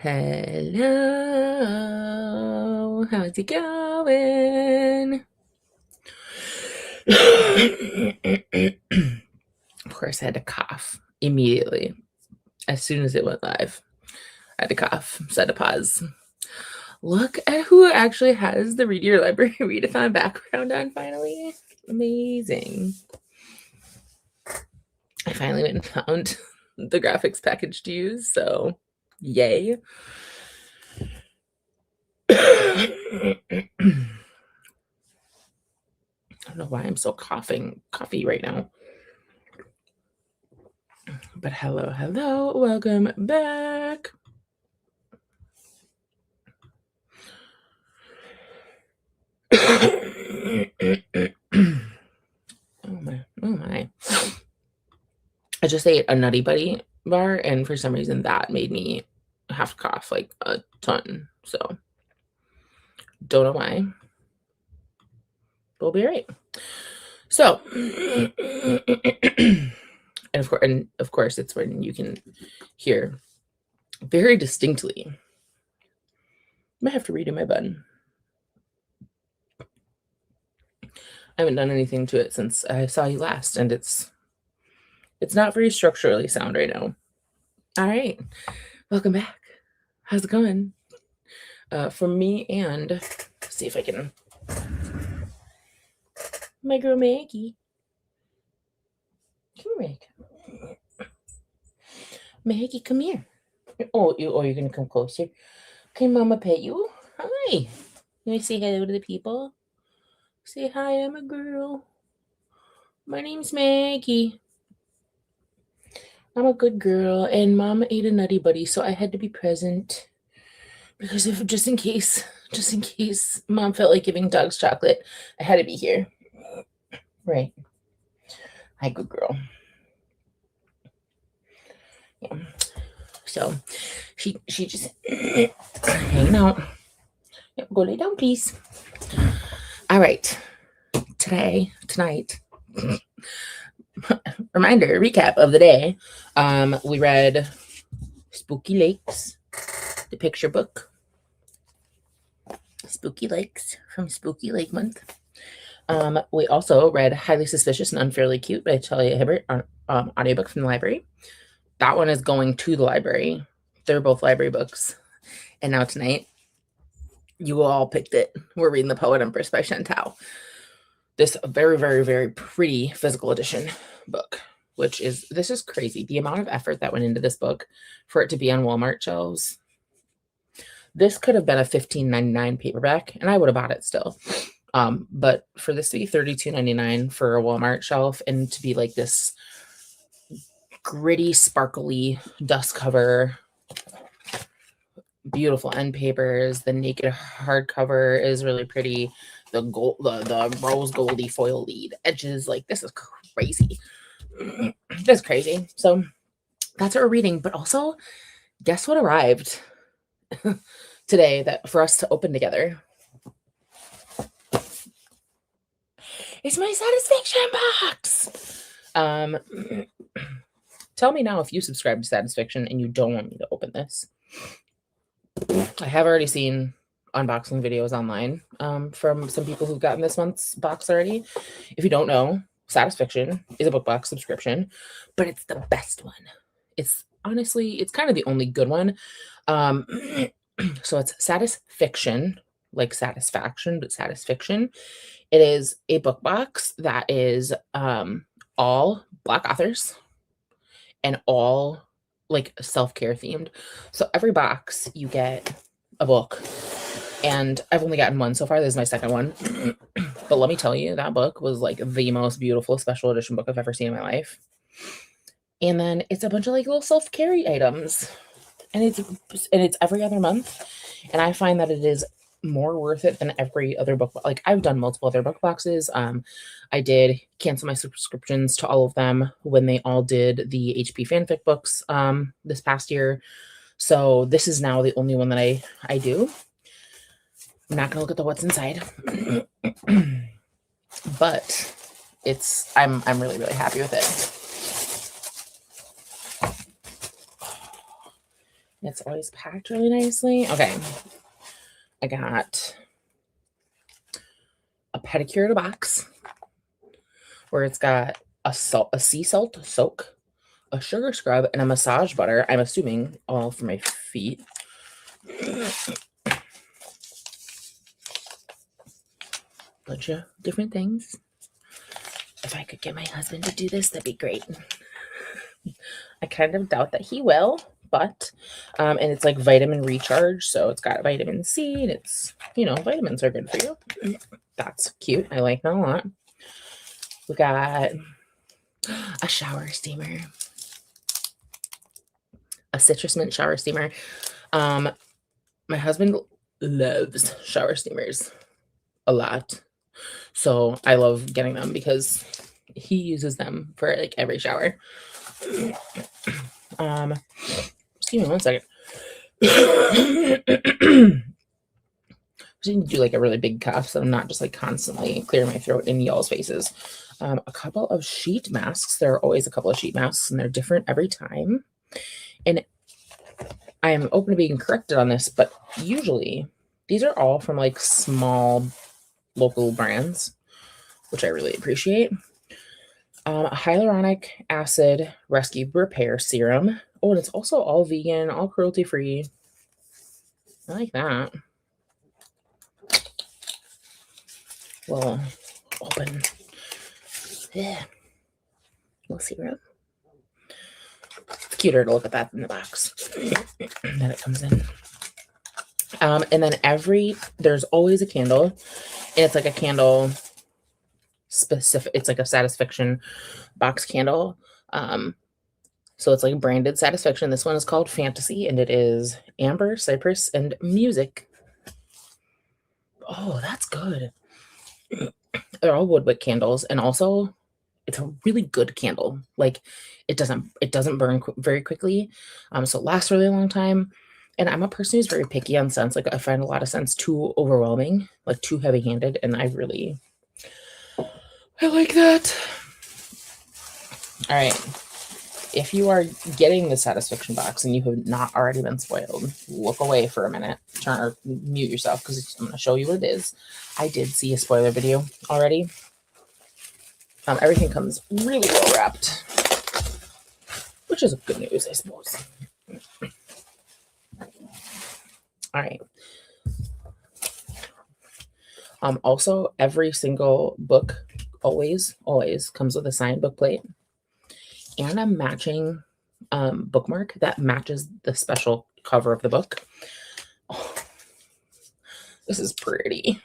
Hello, how's it going? Of course, I had to cough immediately as soon as it went live. I had to cough, set a pause. Look at who actually has the Read Your Library Readathon background on finally. Amazing. I finally went and found the graphics package to use, so yay. I don't know why I'm so coffee right now. But hello, welcome back. Oh my. I just ate a Nutty Buddy bar, and for some reason that made me have to cough like a ton. So don't know why. We'll be right. So and of course it's when you can hear very distinctly. I might have to redo my bun. I haven't done anything to it since I saw you last, and it's not very structurally sound right now. All right, welcome back. How's it going? For me and let's see if I can. My girl Maggie. Come here, Maggie. Maggie, come here. Oh, you're gonna come closer. Can Mama pet you? Hi. Can I say hello to the people? Say hi, I'm a girl. My name's Maggie. I'm a good girl, and Mama ate a Nutty Buddy, so I had to be present because if just in case Mom felt like giving dogs chocolate, I had to be here. Right. Hi, good girl. Yeah. So she just hanging out. Yep, go lay down, please. All right. Tonight. Reminder, recap of the day. We read Spooky Lakes, the picture book. Spooky Lakes from Spooky Lake Month. We also read Highly Suspicious and Unfairly Cute by Talia Hibbert on audiobook from the library. That one is going to the library. They're both library books. And now tonight, you all picked it. We're reading The Poet Empress by Chantal. This very, very, very pretty physical edition book, this is crazy. The amount of effort that went into this book for it to be on Walmart shelves. This could have been a $15.99 paperback, and I would have bought it still. But for this to be $32.99 for a Walmart shelf and to be like this gritty, sparkly dust cover, beautiful end papers, the naked hardcover is really pretty. The rose goldy foil lead edges, like this is crazy. That's crazy. So that's what we're reading. But also, guess what arrived today that for us to open together? It's my satisfaction box. Tell me now if you subscribe to Satisfaction and you don't want me to open this. I have already seen unboxing videos online from some people who've gotten this month's box already. If you don't know, Satisfaction is a book box subscription, but it's the best one. It's honestly, it's kind of the only good one. So it's Satisfaction, like satisfaction, but Satisfaction. It is a book box that is all Black authors and all like self-care themed. So every box you get a book, and I've only gotten one so far. This is my second one. But let me tell you, that book was like the most beautiful special edition book I've ever seen in my life. And then it's a bunch of like little self-care items, and it's every other month. And I find that it is more worth it than every other book. Like I've done multiple other book boxes. I did cancel my subscriptions to all of them when they all did the HP fanfic books this past year. So this is now the only one that I do. I'm not gonna look at the what's inside, but I'm really, really happy with it. It's always packed really nicely. Okay. I got a pedicure in a box where it's got a sea salt soak, a sugar scrub, and a massage butter. I'm assuming all for my feet. Bunch of different things. If I could get my husband to do this, that'd be great. I kind of doubt that he will, but and it's like vitamin recharge, so it's got vitamin C, and it's, you know, vitamins are good for you. That's cute. I like that a lot. We got a shower steamer, a citrus mint shower steamer. My husband loves shower steamers a lot, so I love getting them because he uses them for like every shower. Excuse me one second. I need to do like a really big cough so I'm not just like constantly clearing my throat in y'all's faces. A couple of sheet masks. There are always a couple of sheet masks, and they're different every time. And I am open to being corrected on this, but usually these are all from like small local brands, which I really appreciate. A hyaluronic acid rescue repair serum. Oh, and it's also all vegan, all cruelty free. I like that. Well, open. Yeah. Little serum. It's cuter to look at that in the box that it comes in. And then there's always a candle, and it's like a candle specific. It's like a Satisfaction box candle. So it's like branded Satisfaction. This one is called Fantasy, and it is amber, cypress, and music. Oh, that's good. They're all woodwick candles, and also it's a really good candle. Like it doesn't burn very quickly, so it lasts a really long time. And I'm a person who's very picky on scents. Like I find a lot of scents too overwhelming, like too heavy-handed, and I like that. All right. If you are getting the Satisfaction box and you have not already been spoiled, look away for a minute. Turn or mute yourself because I'm going to show you what it is. I did see a spoiler video already. Everything comes really well wrapped, which is good news, I suppose. All right. Also, every single book always comes with a signed book plate and a matching bookmark that matches the special cover of the book. Oh, this is pretty.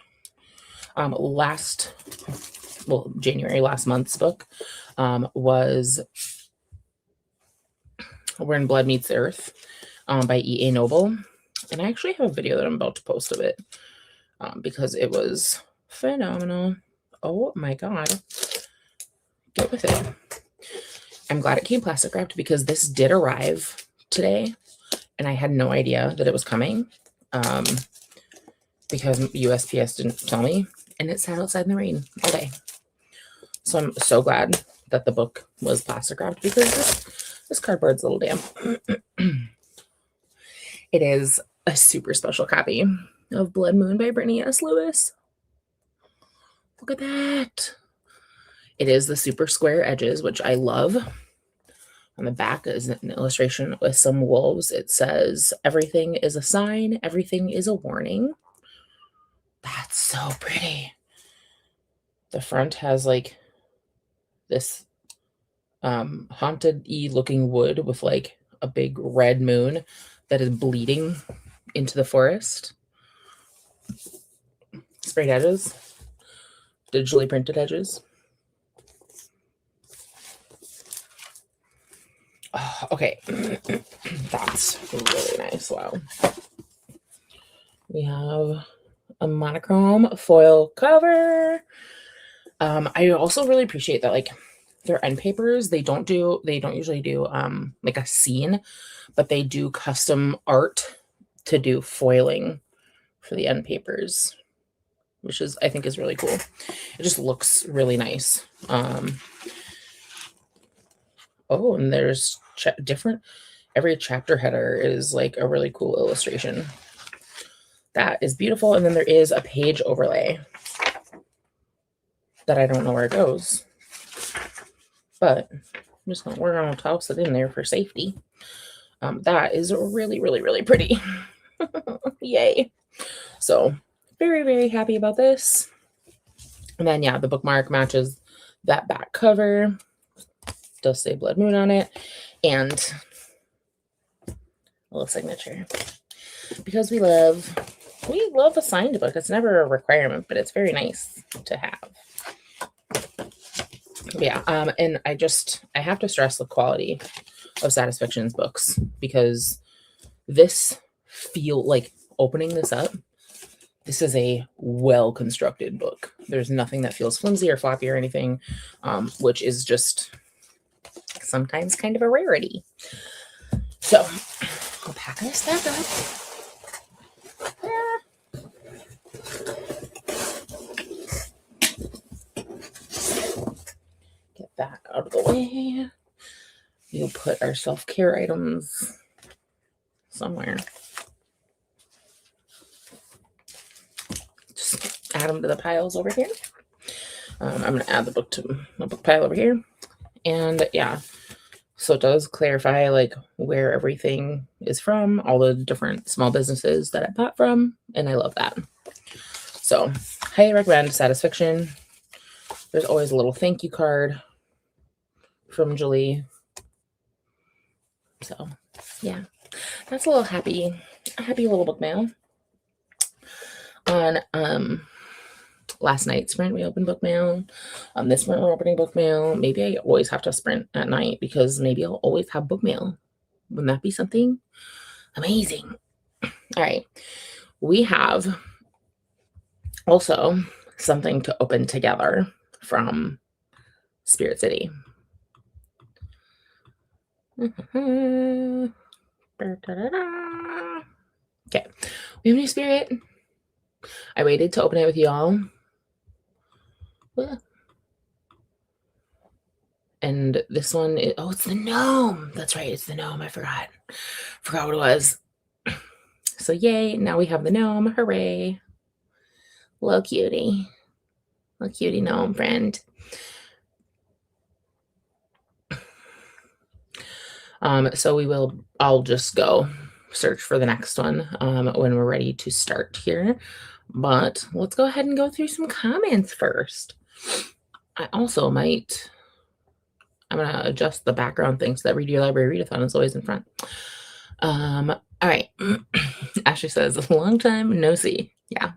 January, last month's book was When Blood Meets Earth by E.A. Noble. And I actually have a video that I'm about to post of it because it was phenomenal. Oh my God. Get with it. I'm glad it came plastic wrapped because this did arrive today and I had no idea that it was coming because USPS didn't tell me, and it sat outside in the rain all day. So I'm so glad that the book was plastic wrapped because this cardboard's a little damp. It is a super special copy of Blood Moon by Brittany S. Lewis. Look at that. It is the super square edges, which I love. On the back is an illustration with some wolves. It says, "Everything is a sign, everything is a warning." That's so pretty. The front has like this haunted-y looking wood with like a big red moon that is bleeding into the forest. Sprayed edges, digitally printed edges. Oh, okay, that's really nice. Wow. We have a monochrome foil cover. I also really appreciate that, like, their end papers, they don't usually do like a scene, but they do custom art to do foiling for the end papers, which is, I think, is really cool. It just looks really nice. Oh, and there's different, every chapter header is like a really cool illustration. That is beautiful. And then there is a page overlay that I don't know where it goes, but we're going to toss it in there for safety. That is really, really, really pretty. Yay. So very, very happy about this. And then, yeah, the bookmark matches that back cover. Does say Blood Moon on it. And a little signature. Because we love a signed book. It's never a requirement, but it's very nice to have. Yeah, and I have to stress the quality of Satis Fiction's books, because this feel like opening this up, this is a well-constructed book. There's nothing that feels flimsy or floppy or anything, which is just sometimes kind of a rarity. So I'll pack this back up. Get that out of the way. We'll put our self-care items somewhere. Just add them to the piles over here. I'm going to add the book to the book pile over here. And yeah, so it does clarify like where everything is from, all the different small businesses that I bought from, and I love that. So highly recommend Satis Fiction. There's always a little thank you card from Julie. So yeah, that's a little happy little book mail. On last night's sprint, we opened book mail. This sprint, we're opening book mail. Maybe I always have to sprint at night, because maybe I'll always have book mail. Wouldn't that be something amazing? All right. We have also something to open together from Spirit City. Okay. We have a new Spirit. I waited to open it with y'all. And this one is, it's the gnome. That's right, it's the gnome. I forgot what it was. So yay, now we have the gnome. Hooray. Little cutie gnome friend. So I'll just go search for the next one when we're ready to start here. But let's go ahead and go through some comments first. I'm going to adjust the background thing so that Read Your Library Readathon is always in front. All right. Ashley says, a long time no see. Yeah,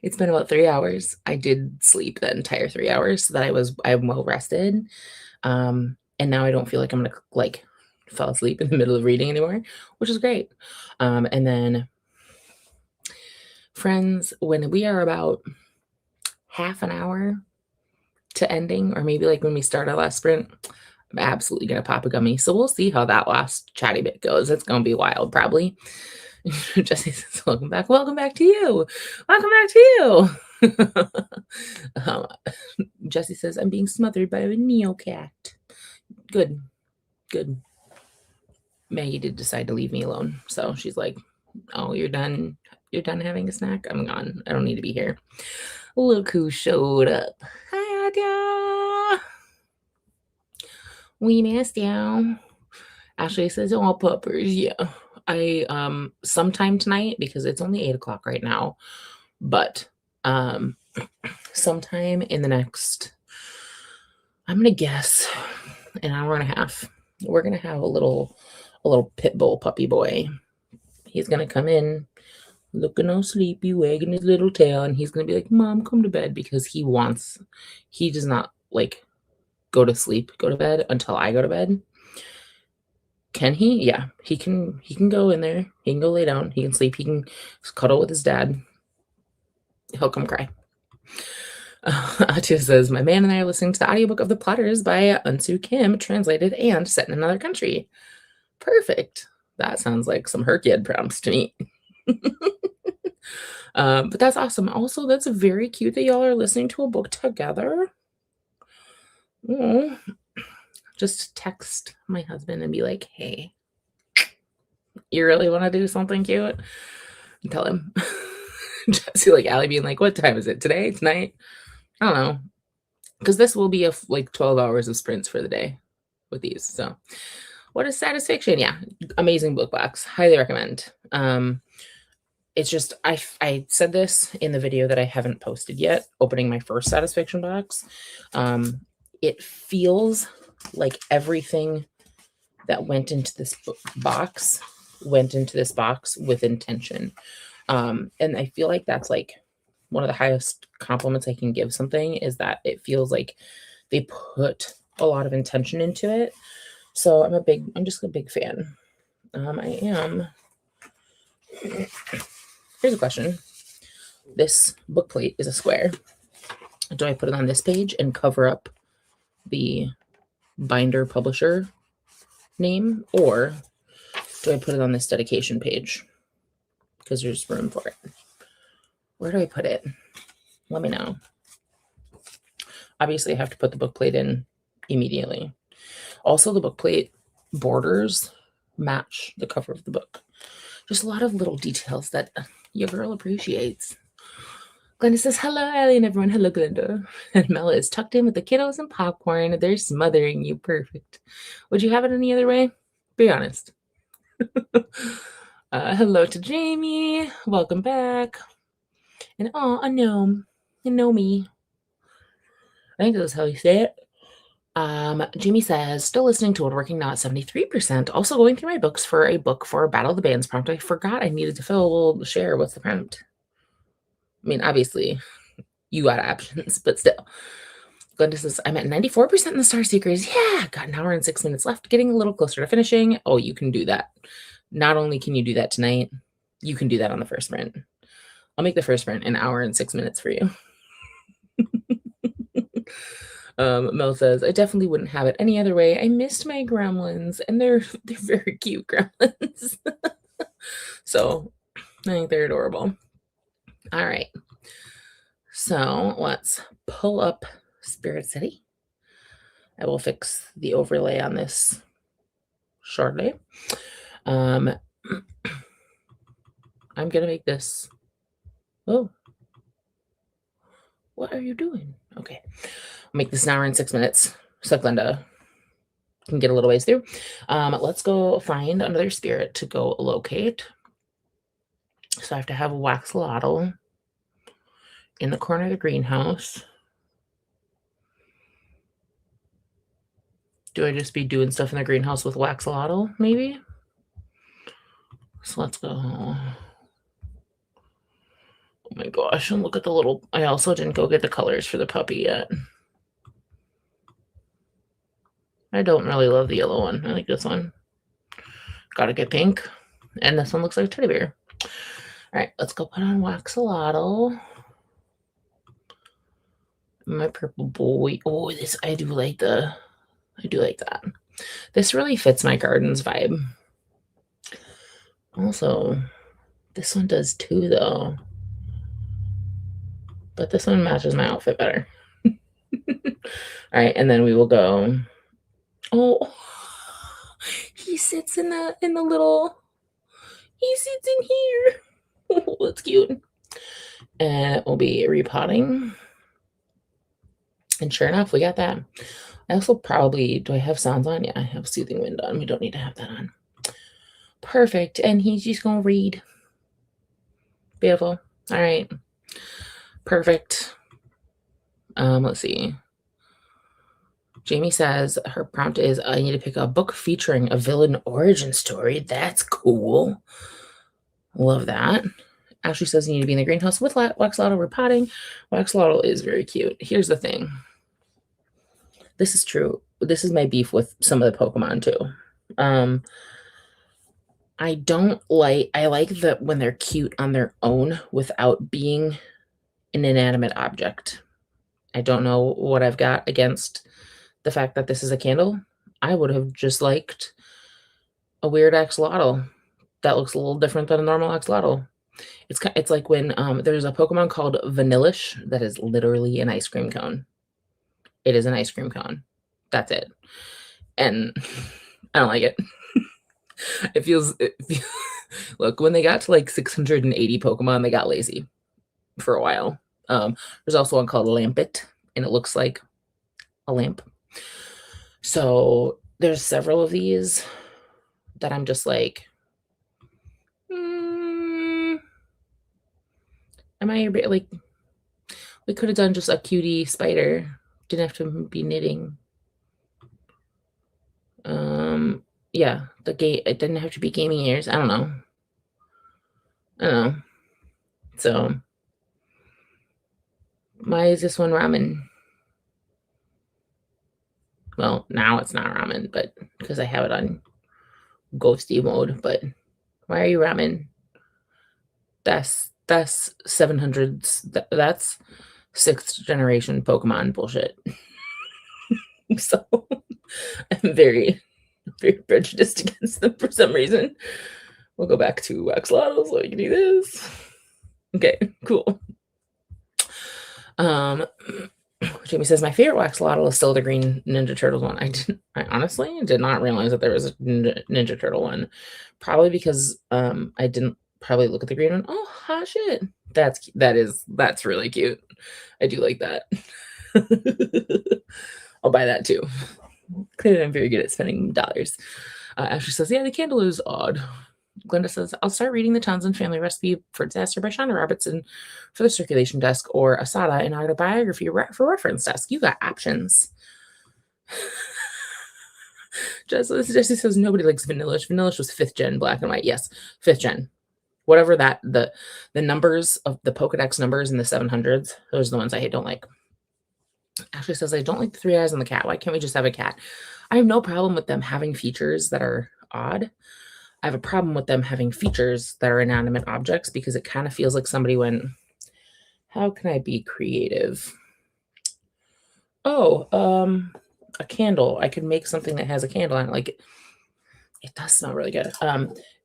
it's been about 3 hours. I did sleep that entire 3 hours so that I'm well rested. And now I don't feel like I'm going to fall asleep in the middle of reading anymore, which is great. And then friends, when we are about half an hour to ending, or maybe like when we start our last sprint, I'm absolutely going to pop a gummy. So we'll see how that last chatty bit goes. It's going to be wild, probably. Jesse says, welcome back. Welcome back to you. Welcome back to you. Jesse says, I'm being smothered by a neocat. Good. Maggie did decide to leave me alone. So she's like, oh, you're done having a snack? I'm gone. I don't need to be here. Look who showed up. Hi, Adya. We missed you. Ashley says, oh, puppers. Yeah. I sometime tonight, because it's only 8:00 right now, but sometime in the next, I'm gonna guess, an hour and a half, we're gonna have a little pit bull puppy boy. He's gonna come in looking all sleepy, wagging his little tail, and he's gonna be like, Mom, come to bed, because he does not like go to bed until I go to bed. Can he? Yeah, he can go in there. He can go lay down. He can sleep. He can cuddle with his dad. He'll come cry. Atia says, my man and I are listening to the audiobook of The Plotters by Unsu Kim, translated and set in another country. Perfect. That sounds like some Herkyed prompts to me. But that's awesome. Also, that's very cute that y'all are listening to a book together. Just text my husband and be like, hey, You really want to do something cute? Tell him. Just see like Allie being like, what time is it today? Tonight? I don't know. Because this will be like 12 hours of sprints for the day with these. So what is satisfaction? Yeah, amazing book box. Highly recommend. It's just I said this in the video that I haven't posted yet, opening my first satisfaction box. It feels like everything that went into this box went into this box with intention. And I feel like that's like one of the highest compliments I can give something, is that it feels like they put a lot of intention into it. So I'm just a big fan. Here's a question. This book plate is a square. Do I put it on this page and cover up the binder publisher name, or do I put it on this dedication page? Because there's room for it. Where do I put it? Let me know. Obviously, I have to put the book plate in immediately. Also, the book plate borders match the cover of the book. Just a lot of little details that your girl appreciates. Glenda says, hello, Allie and everyone. Hello, Glenda. And Mela is tucked in with the kiddos and popcorn. They're smothering you. Perfect. Would you have it any other way? Be honest. Hello to Jamie. Welcome back. And a gnome. You know me. I think that's how you say it. Jamie says, still listening to Woodworking Now at 73%. Also going through my books for a book for Battle of the Bands prompt. I forgot I needed to fill a little share. What's the prompt? I mean, obviously, you got options, but still. Glenda says, I'm at 94% in the Star Seekers. Yeah, got an hour and 6 minutes left, getting a little closer to finishing. Oh, you can do that. Not only can you do that tonight, you can do that on the first sprint. I'll make the first sprint an hour and 6 minutes for you. Mel says, I definitely wouldn't have it any other way. I missed my gremlins, and they're very cute gremlins. So I think they're adorable. All right. So let's pull up Spirit City. I will fix the overlay on this shortly. I'm going to make this. Oh, what are you doing? Okay. I'll make this an hour and 6 minutes so Glenda can get a little ways through. Let's go find another spirit to go locate. So I have to have a waxolotl in the corner of the greenhouse. Do I just be doing stuff in the greenhouse with waxolotl, maybe? So let's go. Oh my gosh, and look at the little... I also didn't go get the colors for the puppy yet. I don't really love the yellow one. I like this one. Gotta get pink. And this one looks like a teddy bear. All right, let's go put on waxolotl. My purple boy. Oh, this I do like that. This really fits my garden's vibe. Also, this one does too, though. But this one matches my outfit better. All right, and then we will go. Oh, he sits in the little. He sits in here. Oh, that's cute. And it will be repotting. And sure enough, we got that. I also probably, do I have sounds on? Yeah, I have soothing wind on. We don't need to have that on. Perfect. And he's just going to read. Beautiful. All right. Perfect. Let's see. Jamie says her prompt is, I need to pick a book featuring a villain origin story. That's cool. Love that. Ashley says you need to be in the greenhouse with waxolotl repotting. Waxolotl is very cute. Here's the thing. This is true. This is my beef with some of the Pokemon too. I like that when they're cute on their own without being an inanimate object. I don't know what I've got against the fact that this is a candle. I would have just liked a weird axolotl that looks a little different than a normal axolotl. It's like when there's a Pokemon called Vanillish that is literally an ice cream cone. It is an ice cream cone. That's it. And I don't like it. it look, when they got to, like, 680 Pokemon, they got lazy for a while. There's also one called Lampet, and it looks like a lamp. So, there's several of these that I'm just like, "Mm, am I a bit like, we coulda done just a cutie spider, didn't have to be knitting." Um, yeah, it didn't have to be gaming ears, I don't know. I don't know. So, why is this one ramen? Well, now it's not ramen, but because I have it on ghosty mode, but why are you ramen? That's 700s. That's sixth generation Pokemon bullshit. So I'm very prejudiced against them for some reason. We'll go back to Axolotl so we can do this. Okay, cool. Um, Jamie says my favorite Waxalotl is still the green Ninja Turtles one. I honestly did not realize that there was a Ninja Turtle one. Probably because I didn't probably look at the green one. Oh, hot shit. That's really cute. I do like that. I'll buy that too. Clearly, I'm very good at spending dollars. Ashley says, yeah, the candle is odd. Glenda says, I'll start reading the Townsend Family Recipe for Disaster by Shonda Robertson for the circulation desk or Asada in autobiography for reference desk. You got options. Jesse says, nobody likes Vanillish. Vanillish was 5th gen black and white. Yes, 5th gen. Whatever the numbers of the Pokedex numbers in the 700s, those are the ones I don't like. Ashley says, I don't like the 3 eyes on the cat. Why can't we just have a cat? I have no problem with them having features that are odd. I have a problem with them having features that are inanimate objects because it kind of feels like somebody went, how can I be creative? Oh, a candle. I could make something that has a candle on it. Like it does smell really good.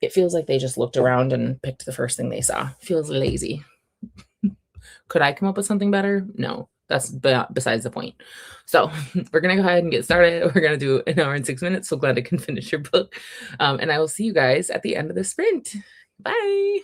It feels like they just looked around and picked the first thing they saw. Feels lazy. Could I come up with something better? No, that's besides the point. So we're going to go ahead and get started. We're going to do an hour and 6 minutes. So glad I can finish your book. And I will see you guys at the end of the sprint. Bye.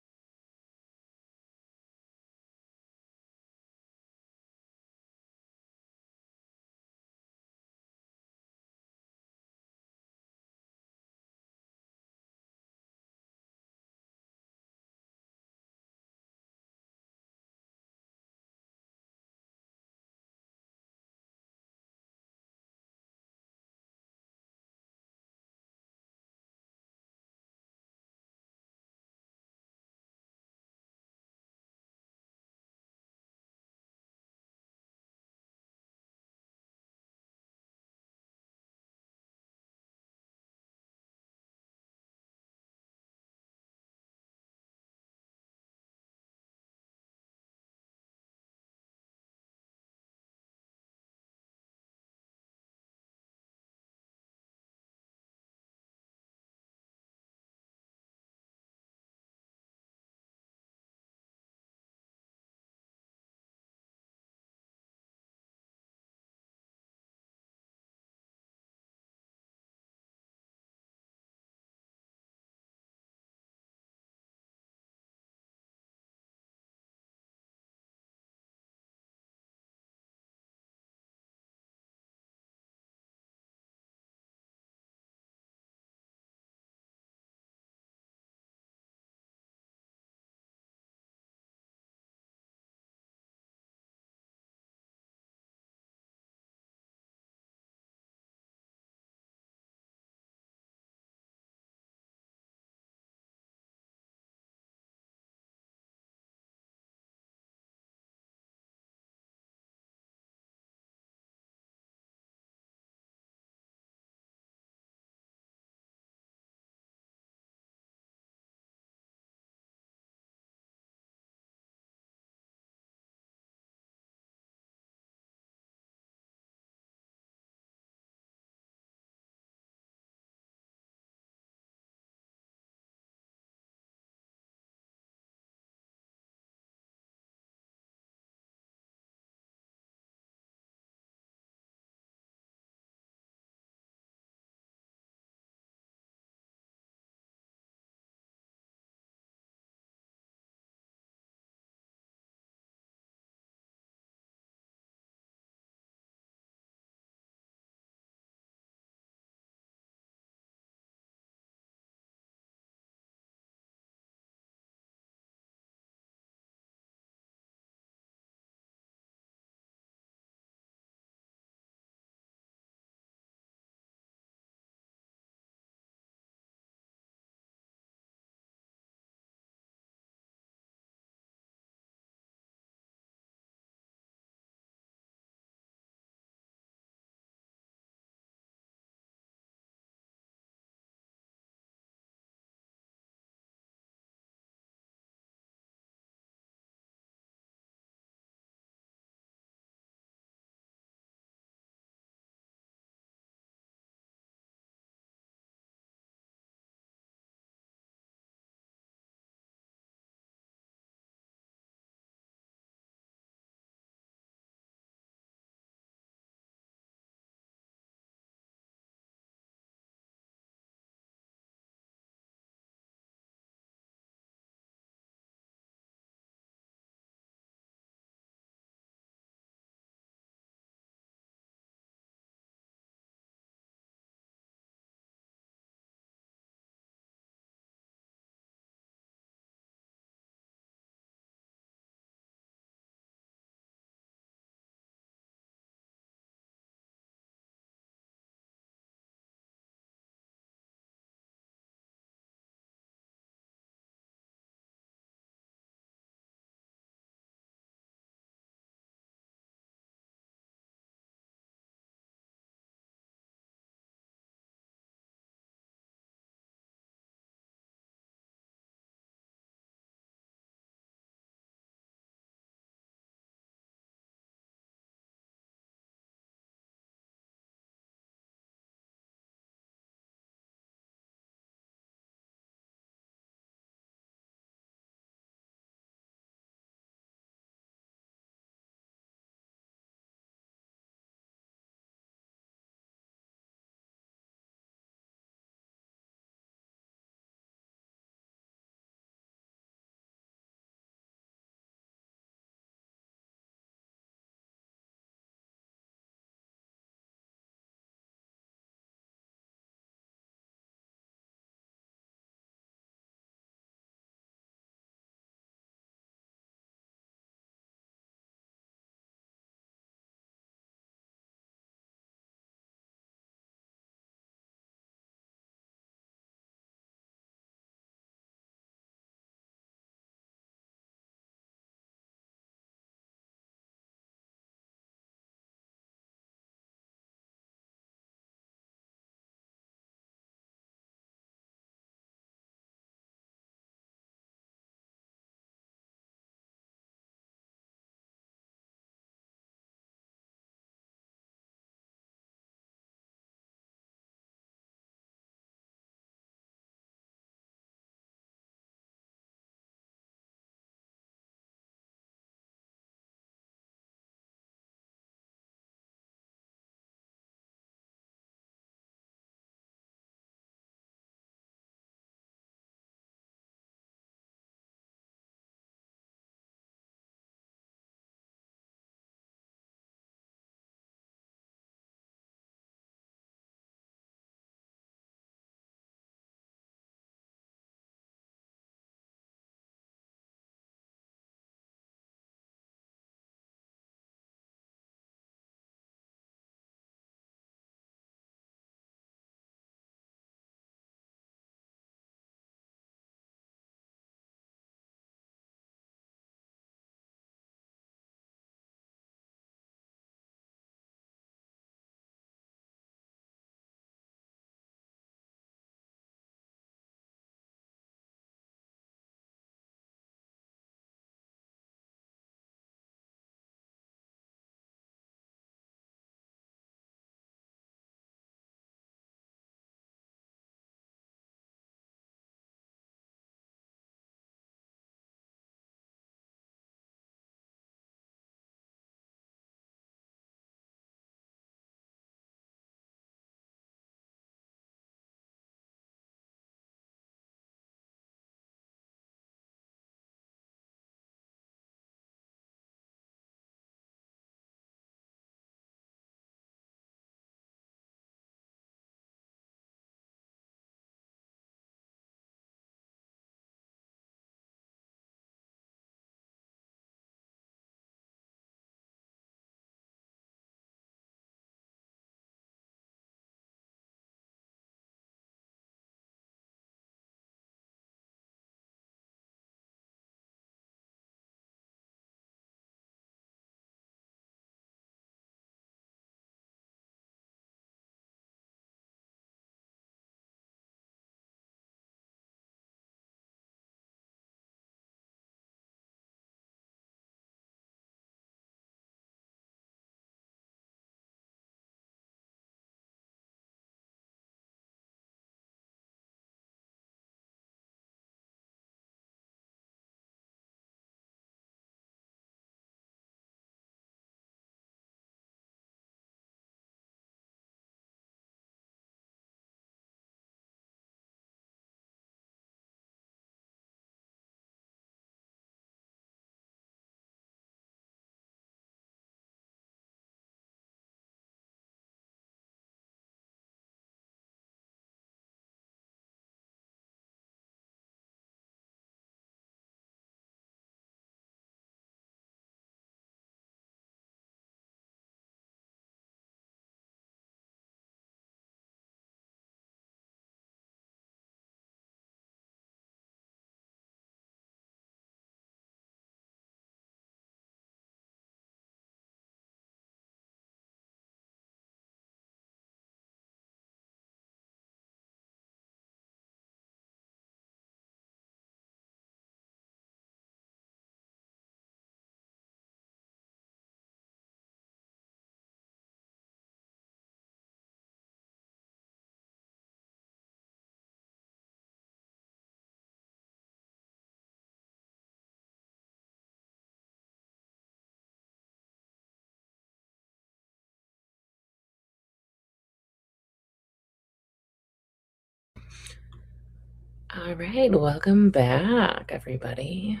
All right, welcome back, everybody.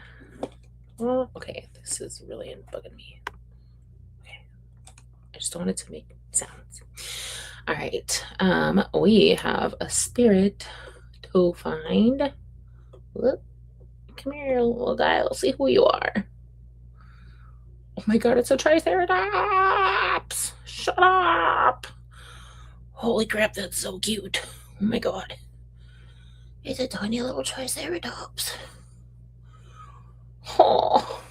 Well, okay, this is really bugging me. Okay, I just wanted to make sounds. All right, we have a spirit to find. Look, come here, little guy. Let's see who you are. Oh my god, it's a triceratops! Shut up! Holy crap, that's so cute. Oh my god. It's a tiny little triceratops. Oh,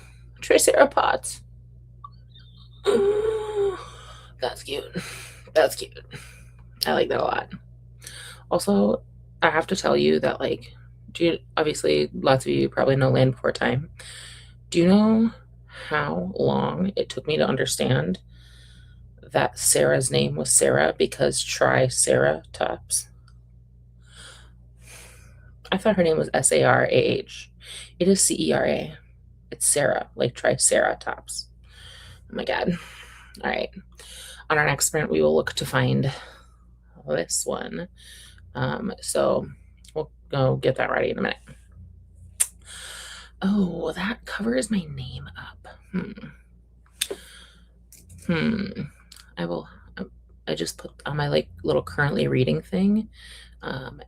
triceropods. That's cute. That's cute. I like that a lot. Also, I have to tell you that, like, obviously, lots of you probably know Land Before Time. Do you know how long it took me to understand that Sarah's name was Sarah because Triceratops? I thought her name was Sarah. It is Cera. It's Sarah, like Triceratops. Oh my god. All right. On our next sprint, we will look to find this one. So we'll go get that ready in a minute. Oh, that covers my name up. I just put on my like little currently reading thing.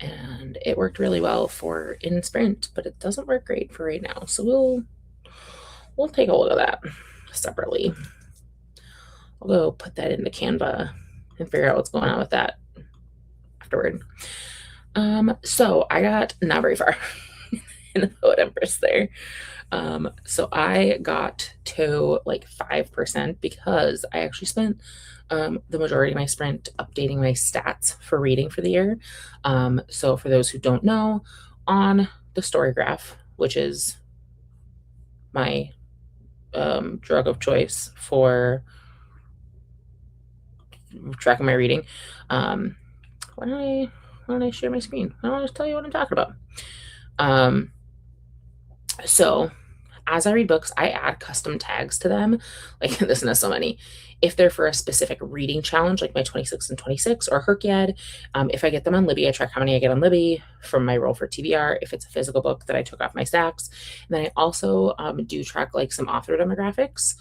And it worked really well for in sprint, but it doesn't work great for right now. So we'll take a look at that separately. I'll go put that into Canva and figure out what's going on with that afterward. So I got not very far in the Poet Empress there. So I got to like 5% because I actually spent the majority of my sprint updating my stats for reading for the year. So for those who don't know, on the story graph, which is my drug of choice for tracking my reading, why don't I share my screen? I don't want to tell you what I'm talking about. So as I read books, I add custom tags to them. Like this is so many. If they're for a specific reading challenge, like my 26 and 26 or Herkyad, if I get them on Libby, I track how many I get on Libby from my roll for TBR. If it's a physical book that I took off my stacks, and then I also do track like some author demographics,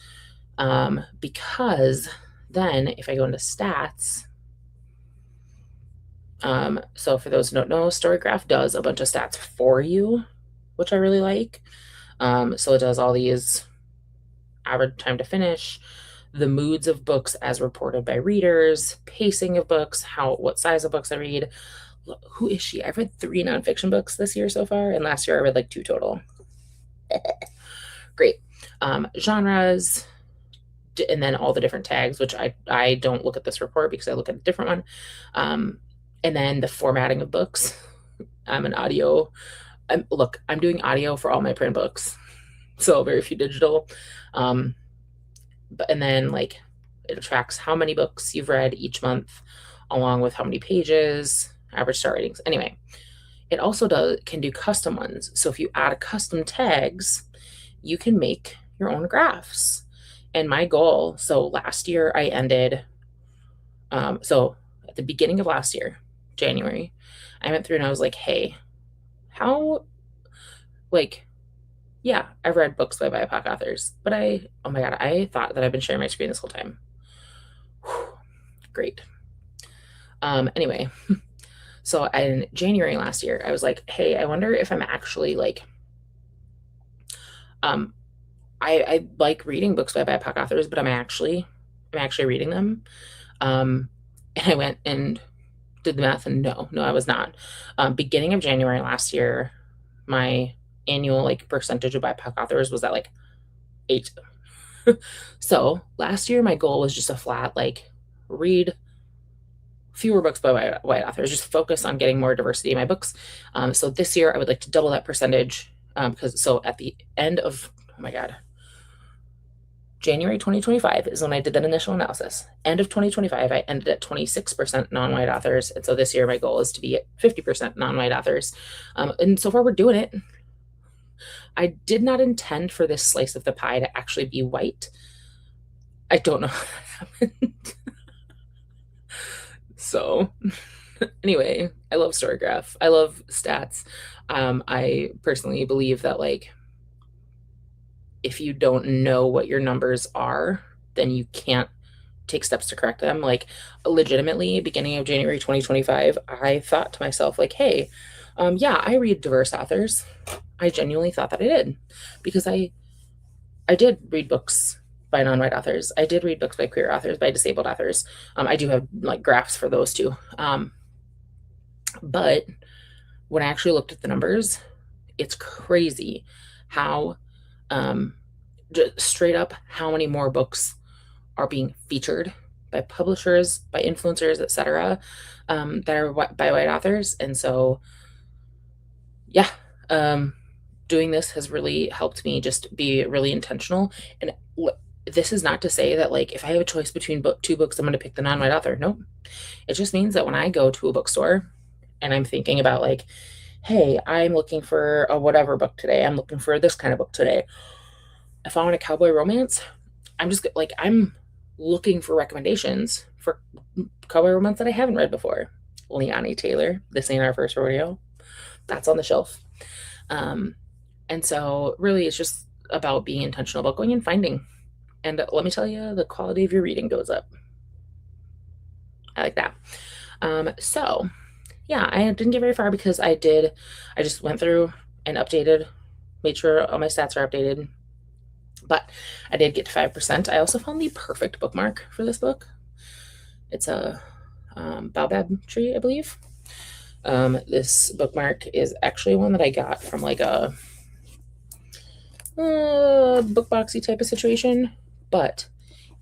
because then if I go into stats, so for those who don't know, Storygraph does a bunch of stats for you, which I really like. So it does all these average time to finish, the moods of books as reported by readers, pacing of books, what size of books I read. Who is she? I've read 3 nonfiction books this year so far, and last year I read like 2 total. Great. Genres, and then all the different tags, which I don't look at this report because I look at a different one. And then the formatting of books. I'm an audio. I'm doing audio for all my print books, so very few digital. And then like it tracks how many books you've read each month, along with how many pages, average star ratings. Anyway, it also can do custom ones. So if you add a custom tags, you can make your own graphs. And my goal, so last year I ended, so at the beginning of last year, January, I went through and I was like, hey, how, like, yeah, I've read books by BIPOC authors, but oh my God, I thought that I've been sharing my screen this whole time. Whew, great. Anyway, so in January last year, I was like, hey, I wonder if I'm actually like, I like reading books by BIPOC authors, but I'm actually reading them. And I went and did the math, and no, I was not. Beginning of January last year, my annual like percentage of BIPOC authors was at like 8. So last year, my goal was just a flat like read fewer books by white authors, just focus on getting more diversity in my books. So this year, I would like to double that percentage because so at the end of, oh my God, January 2025 is when I did that initial analysis. End of 2025, I ended at 26% non-white authors. And so this year, my goal is to be at 50% non-white authors. And so far, we're doing it. I did not intend for this slice of the pie to actually be white. I don't know how that happened. So anyway, I love Storygraph. I love stats. I personally believe that, like, if you don't know what your numbers are, then you can't take steps to correct them. Like, legitimately, beginning of January 2025, I thought to myself, like, hey, yeah, I read diverse authors. I genuinely thought that I did, because I did read books by non-white authors. I did read books by queer authors, by disabled authors. I do have like graphs for those too. But when I actually looked at the numbers, it's crazy how, um, just straight up, how many more books are being featured by publishers, by influencers, etc., that are by white authors. And so, yeah, doing this has really helped me just be really intentional. And this is not to say that, like, if I have a choice between two books, I'm going to pick the non-white author. Nope. It just means that when I go to a bookstore and I'm thinking about, like, hey, I'm looking for a whatever book today, I'm looking for this kind of book today, if I want a cowboy romance, I'm just like, I'm looking for recommendations for cowboy romance that I haven't read before. Leonie Taylor, This Ain't Our First Rodeo, that's on the shelf. And so really it's just about being intentional about going and finding. And let me tell you, the quality of your reading goes up. I like that. So yeah, I didn't get very far because I just went through and updated, made sure all my stats are updated. But I did get to 5%. I also found the perfect bookmark for this book. It's a baobab tree, I believe. This bookmark is actually one that I got from like a book boxy type of situation. But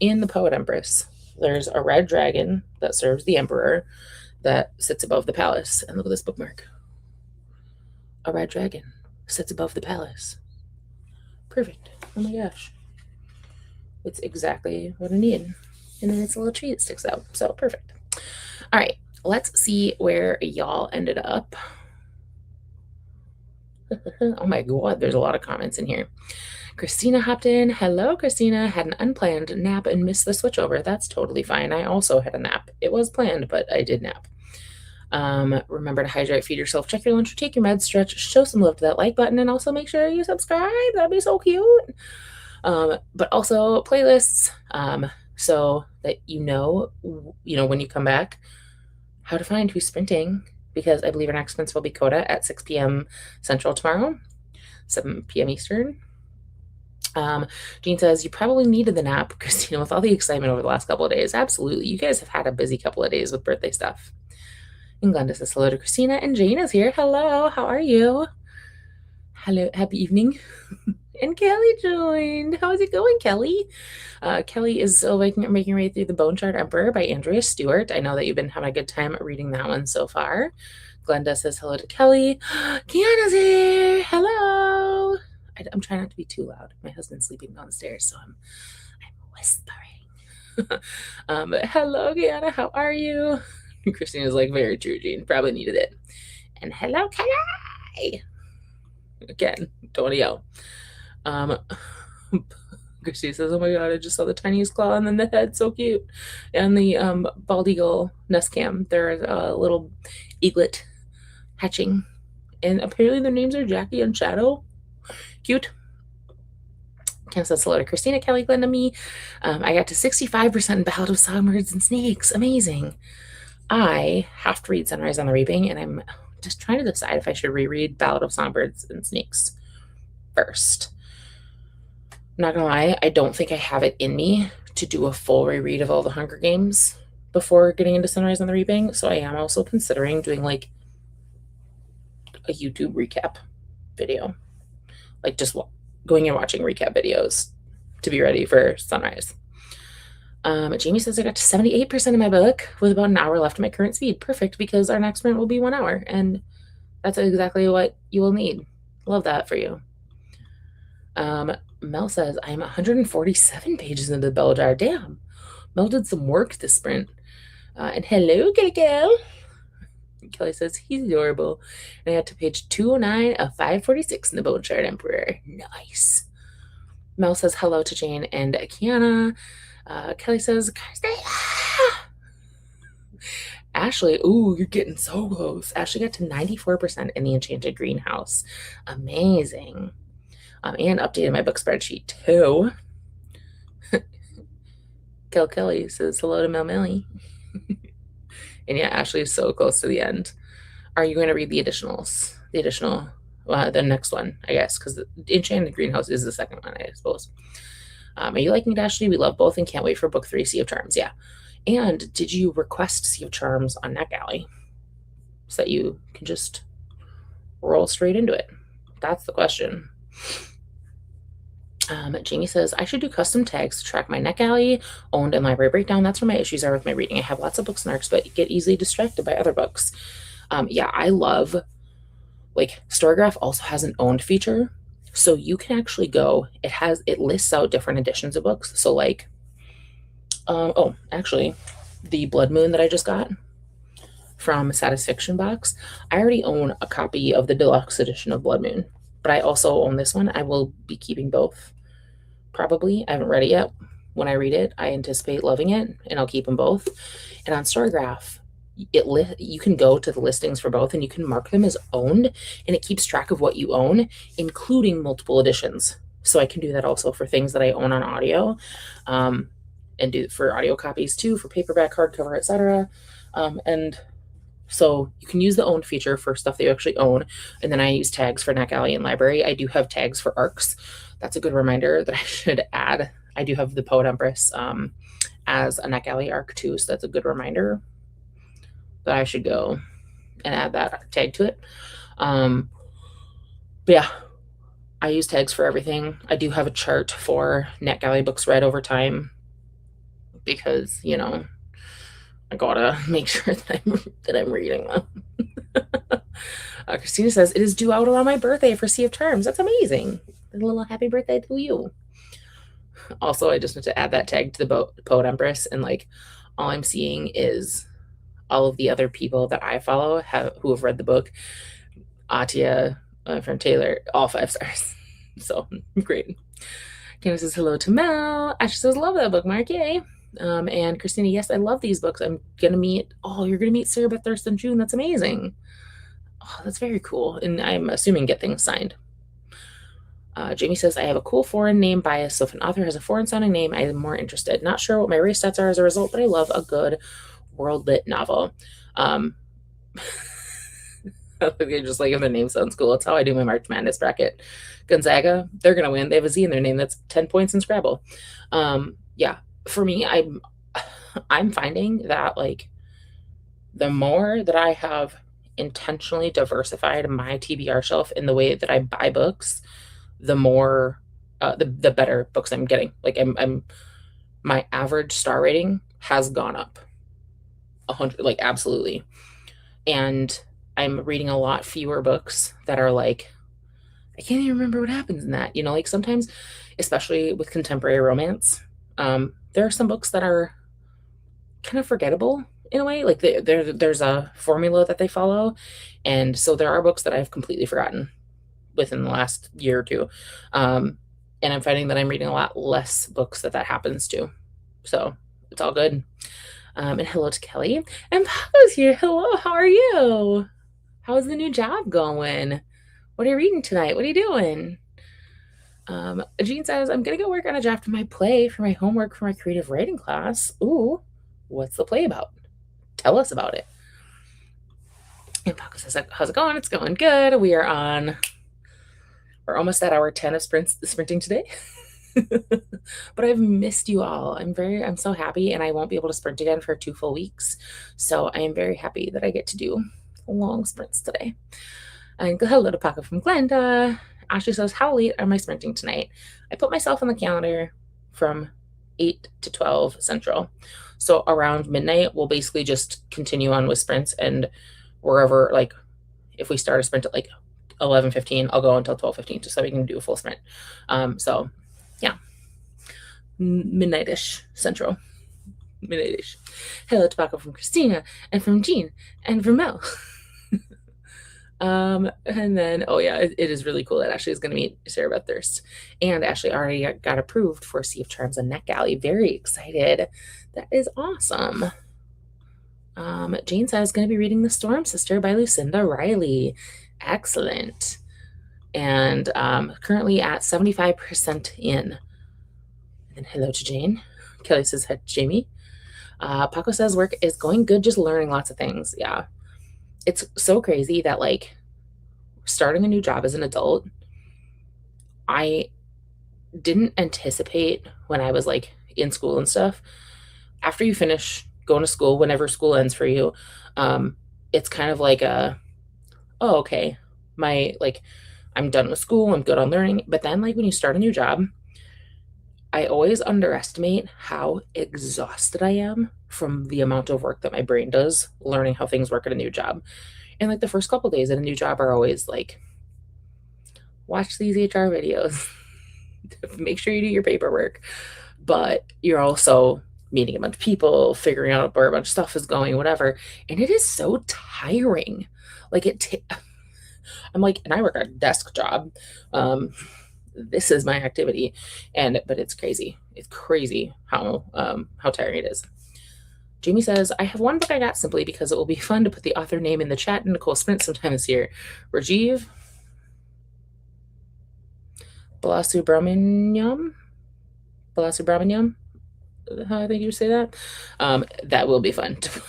in the Poet Empress, there's a red dragon that serves the emperor that sits above the palace. And look at this bookmark. A red dragon sits above the palace. Perfect. Oh my gosh. It's exactly what I need. And then it's a little tree that sticks out. So perfect. All right. Let's see where y'all ended up. Oh my God. There's a lot of comments in here. Christina hopped in. Hello, Christina. Had an unplanned nap and missed the switchover. That's totally fine. I also had a nap. It was planned, but I did nap. Remember to hydrate, feed yourself, check your lunch, take your meds, stretch, show some love to that like button, and also make sure you subscribe. That'd be so cute. But also playlists, so that you know when you come back, how to find who's sprinting, because I believe our next sprints will be Coda at 6 p.m. Central tomorrow, 7 p.m. Eastern. Jean says, you probably needed the nap, Christina, with all the excitement over the last couple of days. Absolutely. You guys have had a busy couple of days with birthday stuff. And Glenda says hello to Christina, and Jane is here. Hello, how are you? Hello, happy evening. And Kelly joined. How is it going, Kelly? Kelly is still making her way through The Bone Shard Emperor by Andrea Stewart. I know that you've been having a good time reading that one so far. Glenda says hello to Kelly. Kiana's here. Hello. I'm trying not to be too loud. My husband's sleeping downstairs, so I'm whispering. Hello, Kiana. How are you? Christina's like, very true, Jean. Probably needed it. And hello, Kelly. Again, don't want to yell. Christy says, oh my God, I just saw the tiniest claw and then the head, so cute. And the bald eagle nest cam, there's a little eaglet hatching. And apparently their names are Jackie and Shadow. Cute. Ken says hello to Christina, Kelly, Glenda, me. I got to 65% in Ballad of Songbirds and Snakes. Amazing. I have to read Sunrise on the Reaping, and I'm just trying to decide if I should reread Ballad of Songbirds and Snakes first. I'm not gonna lie, I don't think I have it in me to do a full reread of all the Hunger Games before getting into Sunrise on the Reaping, so I am also considering doing like a YouTube recap video. Like just going and watching recap videos to be ready for Sunrise. Jamie says I got to 78% of my book with about an hour left at my current speed. Perfect, because our next sprint will be 1 hour, and that's exactly what you will need. Love that for you. Mel says I'm 147 pages into the Bell Jar. Damn, Mel did some work this sprint. And hello, Kelly Gal. Kelly says he's adorable. And I got to page 209 of 546 in the Bone Shard Emperor. Nice. Mel says hello to Jane and Kiana. Kelly says, Ashley, ooh, you're getting so close. Ashley got to 94% in the Enchanted Greenhouse. Amazing. And updated my book spreadsheet too. Kelly says hello to Mel Millie. And yeah, Ashley is so close to the end. Are you going to read the additionals? The next one, I guess, because the Enchanted Greenhouse is the second one, I suppose. Are you liking it, Ashley? We love both and can't wait for book 3, Sea of Charms. Yeah. And did you request Sea of Charms on NetGalley so that you can just roll straight into it? That's the question. Jamie says, I should do custom tags to track my NetGalley, owned, and library breakdown. That's where my issues are with my reading. I have lots of books and arcs, but get easily distracted by other books. Yeah, I love, like, Storygraph also has an owned feature. So you can actually go, it lists out different editions of books. So like, actually, the Blood Moon that I just got from Satisfaction Box, I already own a copy of the deluxe edition of Blood Moon, but I also own this one. I will be keeping both. Probably. I haven't read it yet. When I read it, I anticipate loving it, and I'll keep them both. And on Storygraph, you can go to the listings for both, and you can mark them as owned, and it keeps track of what you own, including multiple editions. So I can do that also for things that I own on audio, and do for audio copies too, for paperback, hardcover, etc. And so you can use the owned feature for stuff that you actually own. And then I use tags for NetGalley and library. I do have tags for arcs. That's a good reminder that I should add. I do have the Poet Empress as a NetGalley arc too. So that's a good reminder that I should go and add that tag to it. But yeah, I use tags for everything. I do have a chart for NetGalley books read over time because, I gotta make sure that I'm reading them. Christina says, it is due out around my birthday for Sea of Charms. That's amazing. A little happy birthday to you. Also, I just want to add that tag to the Poet Empress, and like all I'm seeing is all of the other people that I follow who have read the book. Atia, from Taylor, all 5 stars. So great. Candace says hello to Mel. Ashley says, love that bookmark. Yay. And Christina, yes, I love these books. You're gonna meet Sarah Beth Thirst in June. That's amazing. Oh, that's very cool. And I'm assuming get things signed. Jamie says, I have a cool foreign name bias, so if an author has a foreign sounding name, I am more interested. Not sure what my race stats are as a result, but I love a good world lit novel. I just like if their name sounds cool. That's how I do my March Madness bracket. Gonzaga, they're gonna win. They have a Z in their name. That's 10 points in Scrabble. Yeah, for me, I'm finding that like the more that I have intentionally diversified my TBR shelf in the way that I buy books, the more the better books I'm getting. Like my average star rating has gone up 100, like absolutely. And I'm reading a lot fewer books that are like, I can't even remember what happens in that. Like sometimes, especially with contemporary romance, there are some books that are kind of forgettable in a way. Like there's a formula that they follow. And so there are books that I've completely forgotten within the last year or two. And I'm finding that I'm reading a lot less books that happens to. So it's all good. And hello to Kelly. And Paco's here. Hello, how are you? How's the new job going? What are you reading tonight? What are you doing? Jean says, I'm going to go work on a draft of my play for my homework for my creative writing class. Ooh, what's the play about? Tell us about it. And Paco says, how's it going? It's going good. We're almost at hour 10 of sprinting today. But I've missed you all. I'm so happy, and I won't be able to sprint again for 2 full weeks. So I am very happy that I get to do long sprints today. And hello to Paco from Glenda. Ashley says, how late am I sprinting tonight? I put myself on the calendar from 8 to 12 Central. So around midnight, we'll basically just continue on with sprints, and wherever, like, if we start a sprint at like 11:15, I'll go until 12:15 just so we can do a full sprint. So yeah, midnight-ish Central. Midnight-ish. Hello to Paco from Christina, and from Jean, and from Mel. And then, oh yeah, it is really cool that Ashley is going to meet Sarah Beth Thirst. And Ashley already got approved for Sea of Charms and NetGalley. Very excited. That is awesome. Jane says, going to be reading The Storm Sister by Lucinda Riley. Excellent. And currently at 75% in. And hello to Jane. Kelly says, hi, Jamie. Paco says, work is going good, just learning lots of things. Yeah. It's so crazy that, like, starting a new job as an adult, I didn't anticipate when I was, like, in school and stuff. After you finish going to school, whenever school ends for you, it's kind of like oh, okay, I'm done with school, I'm good on learning. But then, like, when you start a new job, I always underestimate how exhausted I am from the amount of work that my brain does learning how things work at a new job. And, like, the first couple days at a new job are always like, watch these HR videos, make sure you do your paperwork. But you're also meeting a bunch of people, figuring out where a bunch of stuff is going, whatever. And it is so tiring. Like, I'm like, and I work a desk job. This is my activity, but it's crazy. It's crazy how tiring it is. Jamie says, I have one book I got simply because it will be fun to put the author name in the chat, and Nicole Sprint sometime this year. Rajiv Balasubramaniam, how I think you say that. That will be fun to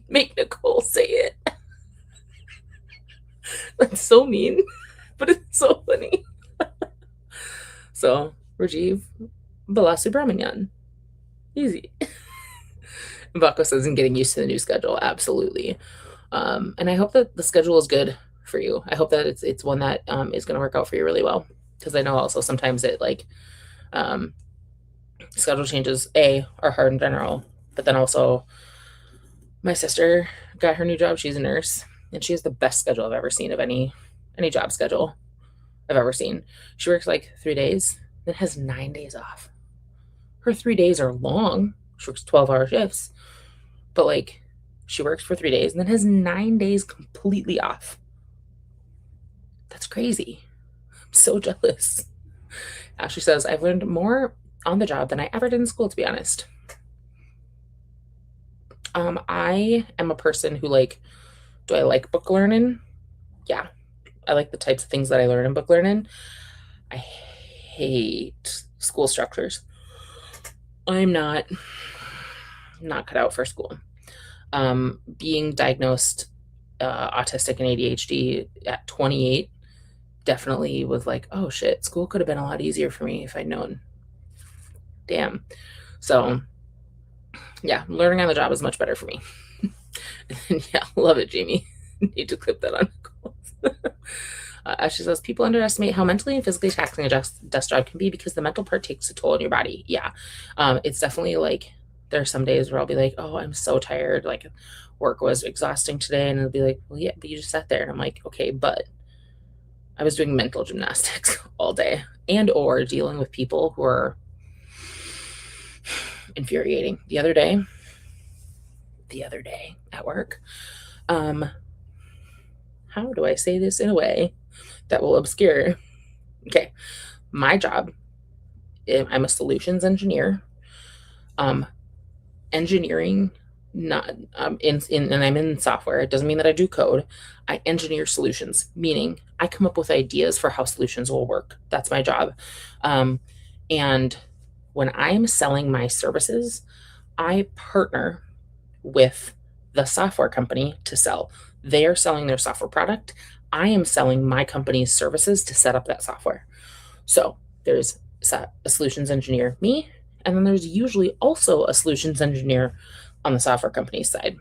make Nicole say it. That's so mean, but it's so funny. So, Rajiv Balasubramanian. Easy. Vaco says, I'm getting used to the new schedule. Absolutely. And I hope that the schedule is good for you. I hope that it's one that is going to work out for you really well. Because I know also sometimes it, like, schedule changes, are hard in general. But then also, my sister got her new job. She's a nurse. And she has the best schedule I've ever seen of any job schedule I've ever seen. She works like 3 days, then has 9 days off. Her 3 days are long. She works 12-hour shifts. But, like, she works for 3 days and then has 9 days completely off. That's crazy. I'm so jealous. Ashley says, I've learned more on the job than I ever did in school, to be honest. I am a person who, like, do I like book learning? Yeah. I like the types of things that I learn in book learning. I hate school structures. I'm not cut out for school. Being diagnosed autistic and ADHD at 28 definitely was like, oh shit, school could have been a lot easier for me if I'd known. Damn. So yeah, learning on the job is much better for me. Yeah, love it, Jamie. Need to clip that on. She says, people underestimate how mentally and physically taxing a desk job can be because the mental part takes a toll on your body. Yeah. It's definitely like, there are some days where I'll be like, oh, I'm so tired. Like, work was exhausting today. And it'll be like, well, yeah, but you just sat there. And I'm like, okay, but I was doing mental gymnastics all day or dealing with people who are infuriating. The other day at work, how do I say this in a way that will obscure? Okay, my job, I'm a solutions engineer. Engineering, not and I'm in software. It doesn't mean that I do code. I engineer solutions, meaning I come up with ideas for how solutions will work. That's my job. And when I'm selling my services, I partner with the software company to sell. They are selling their software product. I am selling my company's services to set up that software. So there's a solutions engineer, me, and then there's usually also a solutions engineer on the software company's side.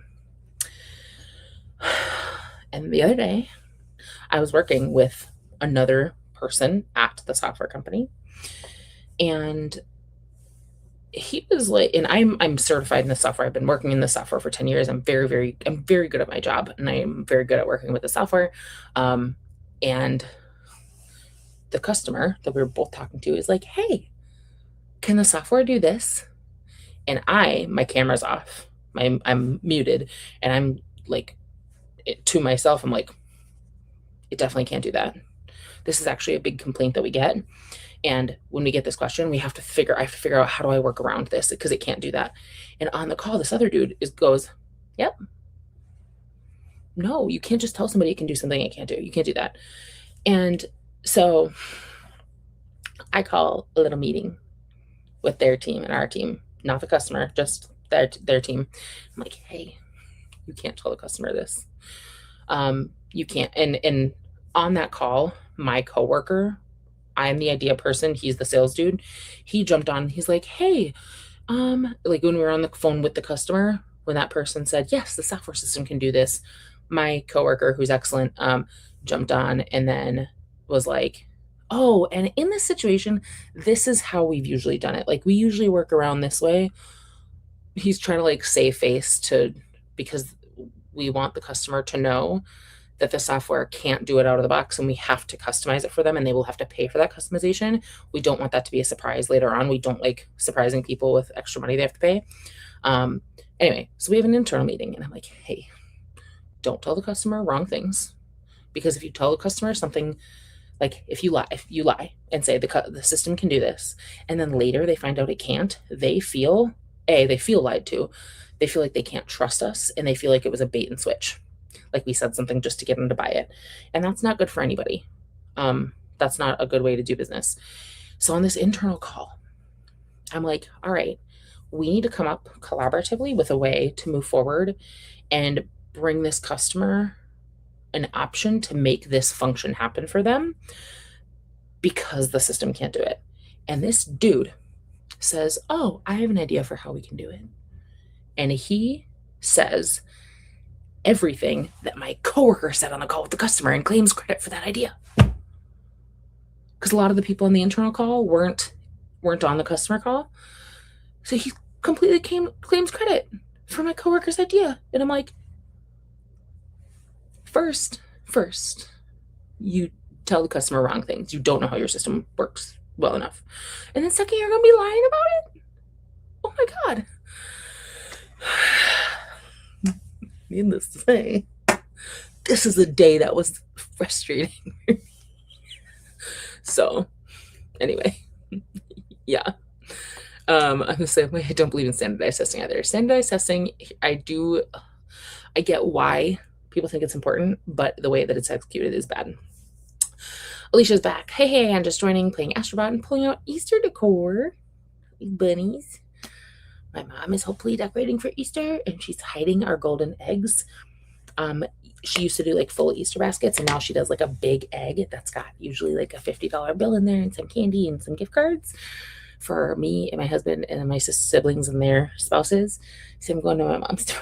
And the other day, I was working with another person at the software company, and he was like, and I'm certified in the software. I've been working in the software for 10 years. I'm very good at my job, and I am very good at working with the software. And the customer that we were both talking to is like, hey, can the software do this? And my camera's off. I'm muted, and I'm like, to myself, I'm like, it definitely can't do that. This is actually a big complaint that we get. And when we get this question, I have to figure out how do I work around this, because it can't do that. And on the call, this other dude goes, Yep. No, you can't just tell somebody you can do something they can't do. You can't do that. And so I call a little meeting with their team and our team, not the customer, just their team. I'm like, hey, you can't tell the customer this. You can't. And on that call, my coworker, I'm the idea person. He's the sales dude. He jumped on. He's like, hey, like when we were on the phone with the customer, when that person said, yes, the software system can do this, my coworker, who's excellent, jumped on and then was like, oh, and in this situation, this is how we've usually done it. Like we usually work around this way. He's trying to like save face because we want the customer to know that the software can't do it out of the box and we have to customize it for them and they will have to pay for that customization. We don't want that to be a surprise later on. We don't like surprising people with extra money they have to pay. Anyway, so we have an internal meeting and I'm like, hey, don't tell the customer wrong things. Because if you tell the customer something, like if you lie and say the system can do this, and then later they find out it can't, they feel lied to. They feel like they can't trust us and they feel like it was a bait and switch. Like we said something just to get them to buy it. And that's not good for anybody. That's not a good way to do business. So on this internal call, I'm like, all right, we need to come up collaboratively with a way to move forward and bring this customer an option to make this function happen for them because the system can't do it. And this dude says, oh, I have an idea for how we can do it. And he says everything that my coworker said on the call with the customer and claims credit for that idea. Because a lot of the people on the internal call weren't on the customer call. So he completely claims credit for my coworker's idea. And I'm like, first, you tell the customer wrong things. You don't know how your system works well enough. And then second, you're going to be lying about it? Oh my God. Needless to say, this is a day that was frustrating. So, anyway, yeah. I'm the same way. I don't believe in standardized testing either. Standardized testing, I get why people think it's important, but the way that it's executed is bad. Alicia's back. Hey, I'm just joining, playing Astrobot and pulling out Easter decor. Bunnies. My mom is hopefully decorating for Easter, and she's hiding our golden eggs. She used to do like full Easter baskets, and now she does like a big egg that's got usually like a $50 bill in there and some candy and some gift cards for me and my husband and my siblings and their spouses. So I'm going to my mom's store.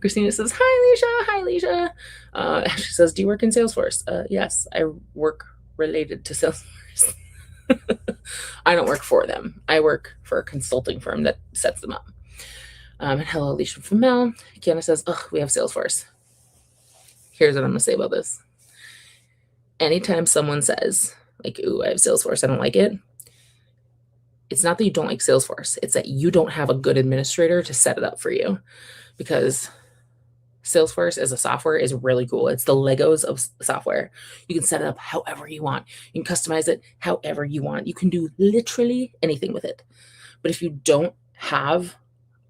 Christina says, hi, Alicia. Ashley says, do you work in Salesforce? Yes, I work related to Salesforce. I don't work for them. I work for a consulting firm that sets them up. And hello, Alicia from Mel. Kiana says, we have Salesforce. Here's what I'm going to say about this. Anytime someone says, like, ooh, I have Salesforce, I don't like it, it's not that you don't like Salesforce. It's that you don't have a good administrator to set it up for you. Because Salesforce as a software is really cool. It's the Legos of software. You can set it up however you want. You can customize it however you want. You can do literally anything with it. But if you don't have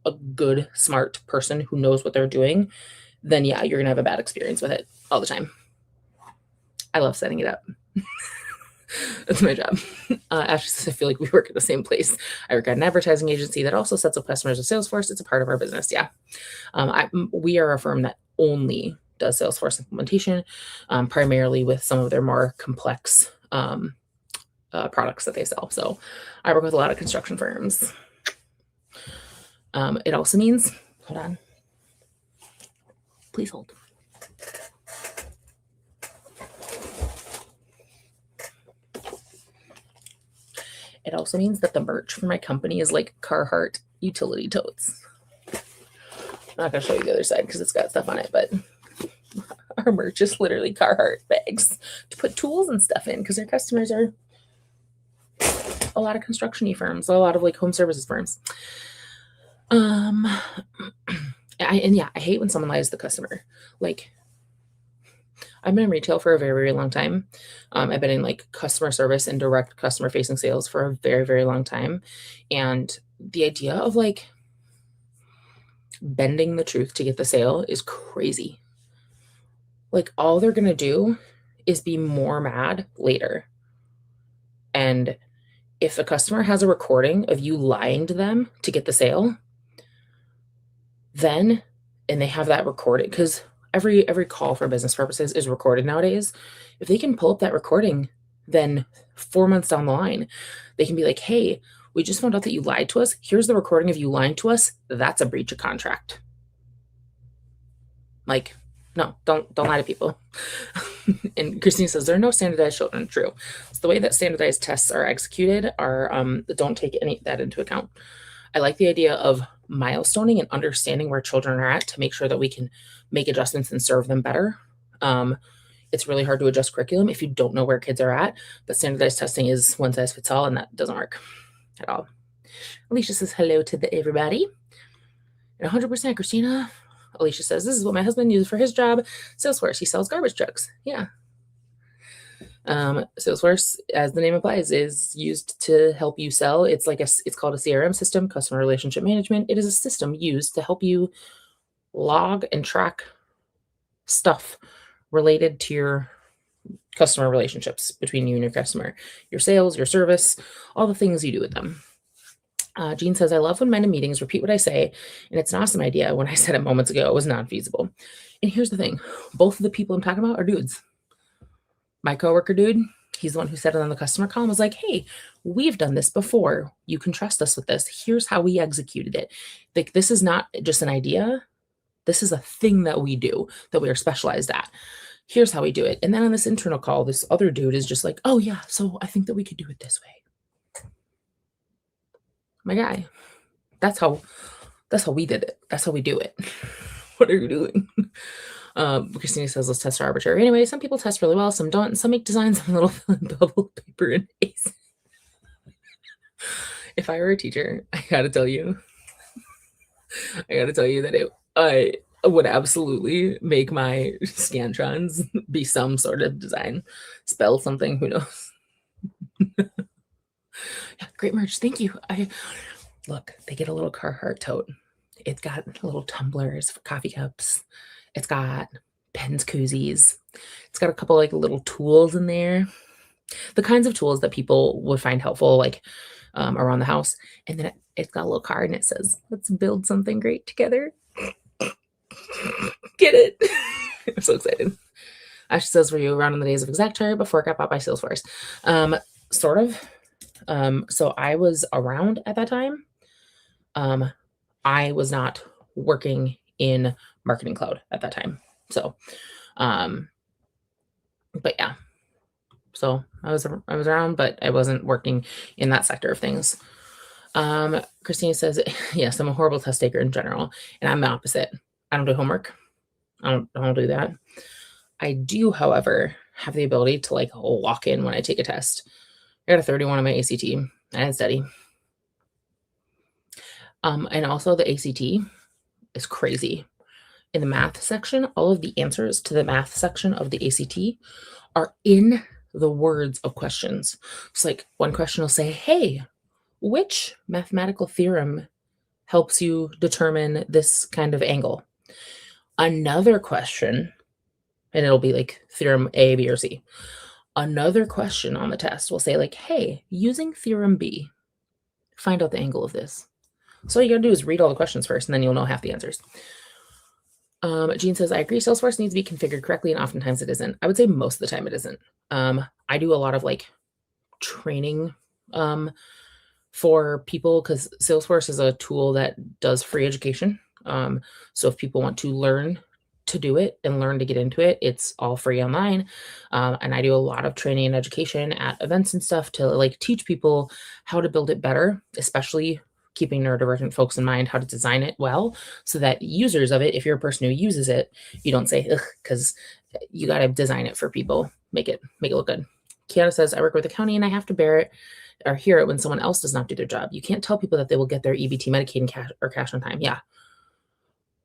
a good, smart person who knows what they're doing, then yeah, you're going to have a bad experience with it all the time. I love setting it up. That's my job. Ashley says, I feel like we work at the same place. I work at an advertising agency that also sets up customers with Salesforce. It's a part of our business. Yeah. We are a firm that only does Salesforce implementation, primarily with some of their more complex products that they sell. So I work with a lot of construction firms. It also means, hold on, please hold. It also means that the merch for my company is like Carhartt utility totes. I'm not going to show you the other side because it's got stuff on it, but our merch is literally Carhartt bags to put tools and stuff in because our customers are a lot of construction-y firms, a lot of like home services firms. I hate when someone lies to the customer. Like, I've been in retail for a very, very long time. I've been in like customer service and direct customer facing sales for a very, very long time. And the idea of like bending the truth to get the sale is crazy. Like, all they're gonna do is be more mad later. And if the customer has a recording of you lying to them to get the sale, then and they have that recorded, because every call for business purposes is recorded nowadays. If they can pull up that recording, then 4 months down the line, they can be like, "Hey, we just found out that you lied to us. Here's the recording of you lying to us. That's a breach of contract." Like, no, don't lie to people. And Christine says there are no standardized children. True. So the way that standardized tests are executed are don't take any of that into account. I like the idea of milestoning and understanding where children are at to make sure that we can make adjustments and serve them better. It's really hard to adjust curriculum if you don't know where kids are at, but standardized testing is one size fits all, and that doesn't work at all. Alicia says hello to everybody. 100% Christina. Alicia says, this is what my husband uses for his job. Salesforce, he sells garbage trucks. Yeah. Salesforce, as the name implies, is used to help you sell. It's called a CRM system, customer relationship management. It is a system used to help you log and track stuff related to your customer relationships between you and your customer, your sales, your service, all the things you do with them. Jean says, I love when men in meetings repeat what I say, and it's an awesome idea. When I said it moments ago, it was not feasible. And here's the thing. Both of the people I'm talking about are dudes. My coworker dude, he's the one who said it on the customer call and was like, hey, we've done this before. You can trust us with this. Here's how we executed it. Like, this is not just an idea. This is a thing that we do, that we are specialized at. Here's how we do it. And then on this internal call, this other dude is just like, oh yeah, so I think that we could do it this way. My guy, that's how we did it. That's how we do it. What are you doing? Christina says, let's test our arbitrary. Anyway, some people test really well, some don't, and some make designs on little bubble paper and ace. If I were a teacher, I gotta tell you that I would absolutely make my Scantrons be some sort of design. Spell something, who knows? Yeah, great merch. Thank you. Look, they get a little Carhartt tote. It's got little tumblers for coffee cups. It's got pens, koozies. It's got a couple like little tools in there. The kinds of tools that people would find helpful, like around the house. And then it's got a little card and it says, let's build something great together. Get it? I'm so excited. Ashley says, were you around in the days of Exactary before it got bought by Salesforce? Sort of. So I was around at that time. I was not working in Marketing Cloud at that time. So, but yeah. So I was around, but I wasn't working in that sector of things. Christina says, yes, I'm a horrible test taker in general, and I'm the opposite. I don't do homework. I don't do that. I do, however, have the ability to like lock in when I take a test. I got a 31 on my ACT. I didn't study. And also the ACT is crazy. In the math section, all of the answers to the math section of the ACT are in the words of questions. It's like one question will say, hey, which mathematical theorem helps you determine this kind of angle? Another question, and it'll be like theorem A, B, or C. Another question on the test will say like, hey, using theorem B, find out the angle of this. So all you gotta do is read all the questions first, and then you'll know half the answers. Jean says, I agree, Salesforce needs to be configured correctly, and oftentimes it isn't. I would say most of the time it isn't. I do a lot of like training for people, because Salesforce is a tool that does free education. So if people want to learn to do it and learn to get into it, it's all free online. And I do a lot of training and education at events and stuff to like teach people how to build it better, especially keeping neurodivergent folks in mind, how to design it well, so that users of it, if you're a person who uses it, you don't say, ugh, because you got to design it for people, make it look good. Kiana says, I work with the county and I have to bear it or hear it when someone else does not do their job. You can't tell people that they will get their EBT, Medicaid, and cash on time. Yeah.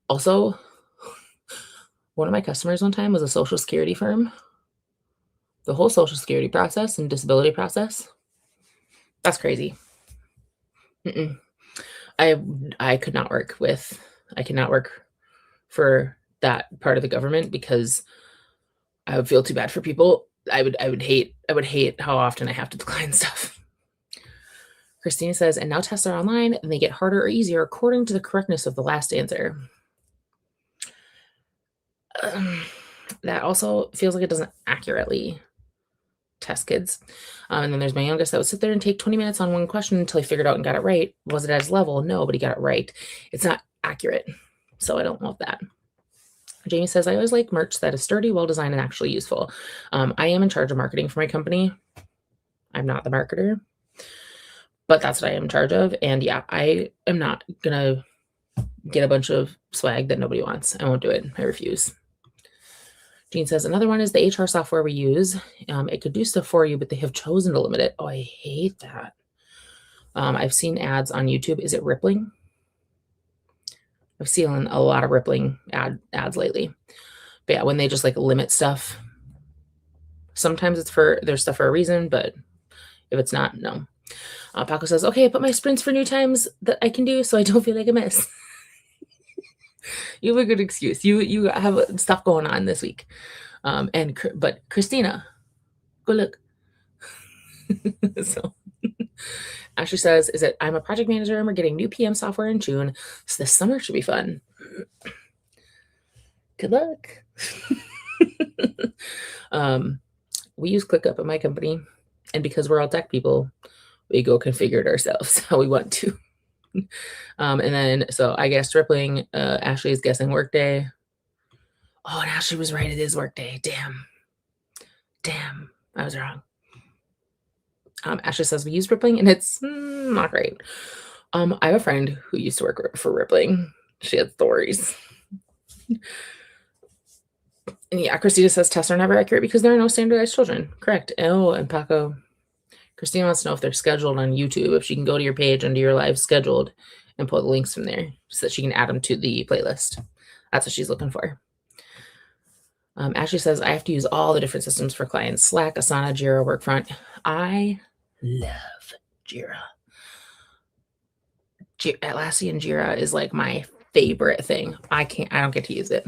Also, one of my customers one time was a Social Security firm. The whole Social Security process and disability process, that's crazy. I could not work with I cannot work for that part of the government because I would feel too bad for people. I would hate how often I have to decline stuff. Christina says, and now tests are online and they get harder or easier according to the correctness of the last answer. That also feels like it doesn't accurately test kids. And then there's my youngest that would sit there and take 20 minutes on one question until he figured out and got it right. Was it at his level? No, but he got it right. It's not accurate. So I don't love that. Jamie says, I always like merch that is sturdy, well-designed, and actually useful. I am in charge of marketing for my company. I'm not the marketer, but that's what I am in charge of. And yeah, I am not going to get a bunch of swag that nobody wants. I won't do it. I refuse. Jean says, another one is the HR software we use. It could do stuff for you, but they have chosen to limit it. Oh, I hate that. I've seen ads on YouTube. Is it Rippling? I've seen a lot of Rippling ads lately. But yeah, when they just like limit stuff, sometimes it's for their stuff for a reason, but if it's not, no. Paco says, okay, I put my sprints for new times that I can do so I don't feel like a miss. You have a good excuse. You have stuff going on this week. But Christina, go look. So Ashley says, is it I'm a project manager and we're getting new PM software in June. So this summer should be fun. Good luck. We use ClickUp at my company. And because we're all tech people, we go configure it ourselves how we want to. And then, so I guess Rippling, Ashley is guessing Workday. Oh, and Ashley was right. It is Workday. Damn. I was wrong. Ashley says we use Rippling and it's not great. I have a friend who used to work for Rippling. She had stories. And yeah, Christina says tests are never accurate because there are no standardized children. Correct. Oh, and Paco. Christina wants to know if they're scheduled on YouTube, if she can go to your page under your live scheduled and pull the links from there so that she can add them to the playlist. That's what she's looking for. Ashley says, I have to use all the different systems for clients. Slack, Asana, Jira, Workfront. I love Jira. Atlassian Jira is like my favorite thing. I don't get to use it.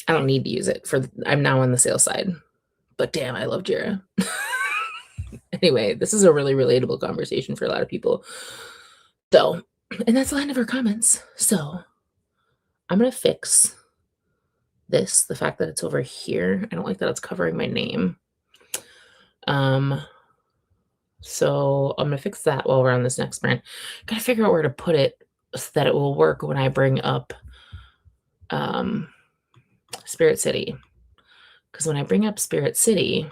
I don't need to use it I'm now on the sales side, but damn, I love Jira. Anyway, this is a really relatable conversation for a lot of people. So, and that's the end of our comments. So I'm going to fix this, the fact that it's over here. I don't like that it's covering my name. So I'm going to fix that while we're on this next sprint. Got to figure out where to put it so that it will work when I bring up Spirit City. Because when I bring up Spirit City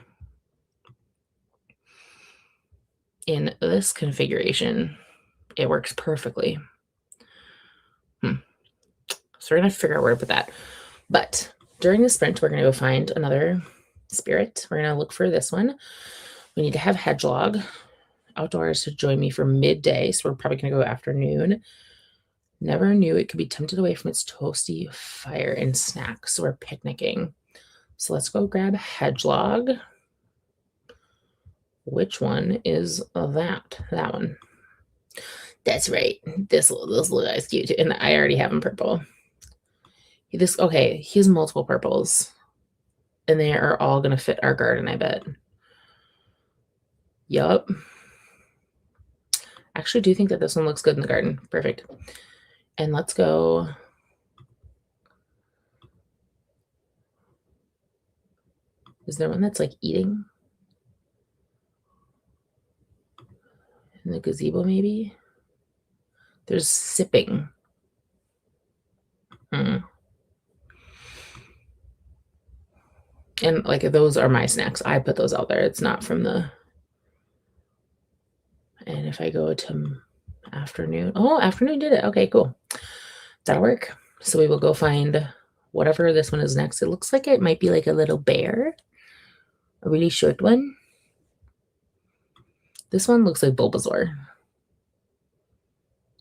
in this configuration, it works perfectly. So we're going to figure out where to put that. But during the sprint, we're going to go find another spirit. We're going to look for this one. We need to have Hedgelog outdoors to join me for midday. So we're probably going to go afternoon. Never knew it could be tempted away from its toasty fire and snacks. So we're picnicking. So let's go grab Hedgelog. Which one is that? That one. That's right. This little guy's cute. And I already have him purple. Okay, he has multiple purples. And they are all going to fit our garden, I bet. Yup. Actually, do you think that this one looks good in the garden? Perfect. And let's go. Is there one that's like eating? In the gazebo, maybe? There's sipping. And like those are my snacks. I put those out there. It's not from the. And if I go to afternoon. Oh, afternoon did it. Okay, cool. That'll work. So we will go find whatever this one is next. It looks like it might be like a little bear. A really short one. This one looks like Bulbasaur.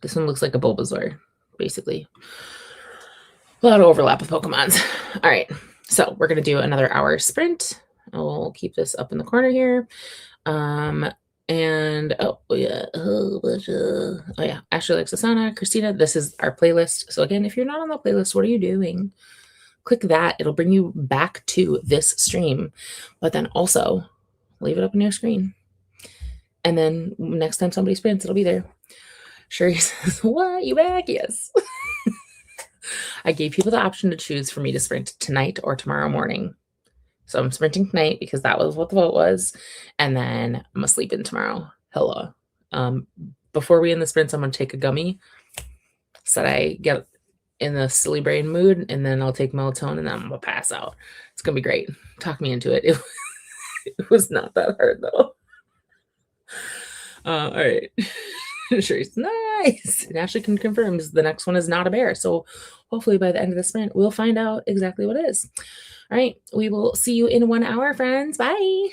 This one looks like a Bulbasaur, basically. A lot of overlap with Pokemons. All right. So we're going to do another hour sprint. We'll keep this up in the corner here. And oh yeah, oh yeah, Ashley likes Asana, Christina, this is our playlist. So again, if you're not on the playlist, what are you doing? Click that. It'll bring you back to this stream, but then also leave it up on your screen. And then next time somebody sprints, it'll be there. Sherry says, "What? You back?" Yes. I gave people the option to choose for me to sprint tonight or tomorrow morning. So I'm sprinting tonight because that was what the vote was. And then I'm gonna sleep in tomorrow. Hello. Um, Before we end the sprints, I'm gonna take a gummy so that I get in the silly brain mood, and then I'll take melatonin and then I'm gonna pass out. It's gonna be great. Talk me into it. It was not that hard though. All right. Sherry's nice. And Ashley can confirm the next one is not a bear. So hopefully by the end of the sprint, we'll find out exactly what it is. All right. We will see you in 1 hour, friends. Bye.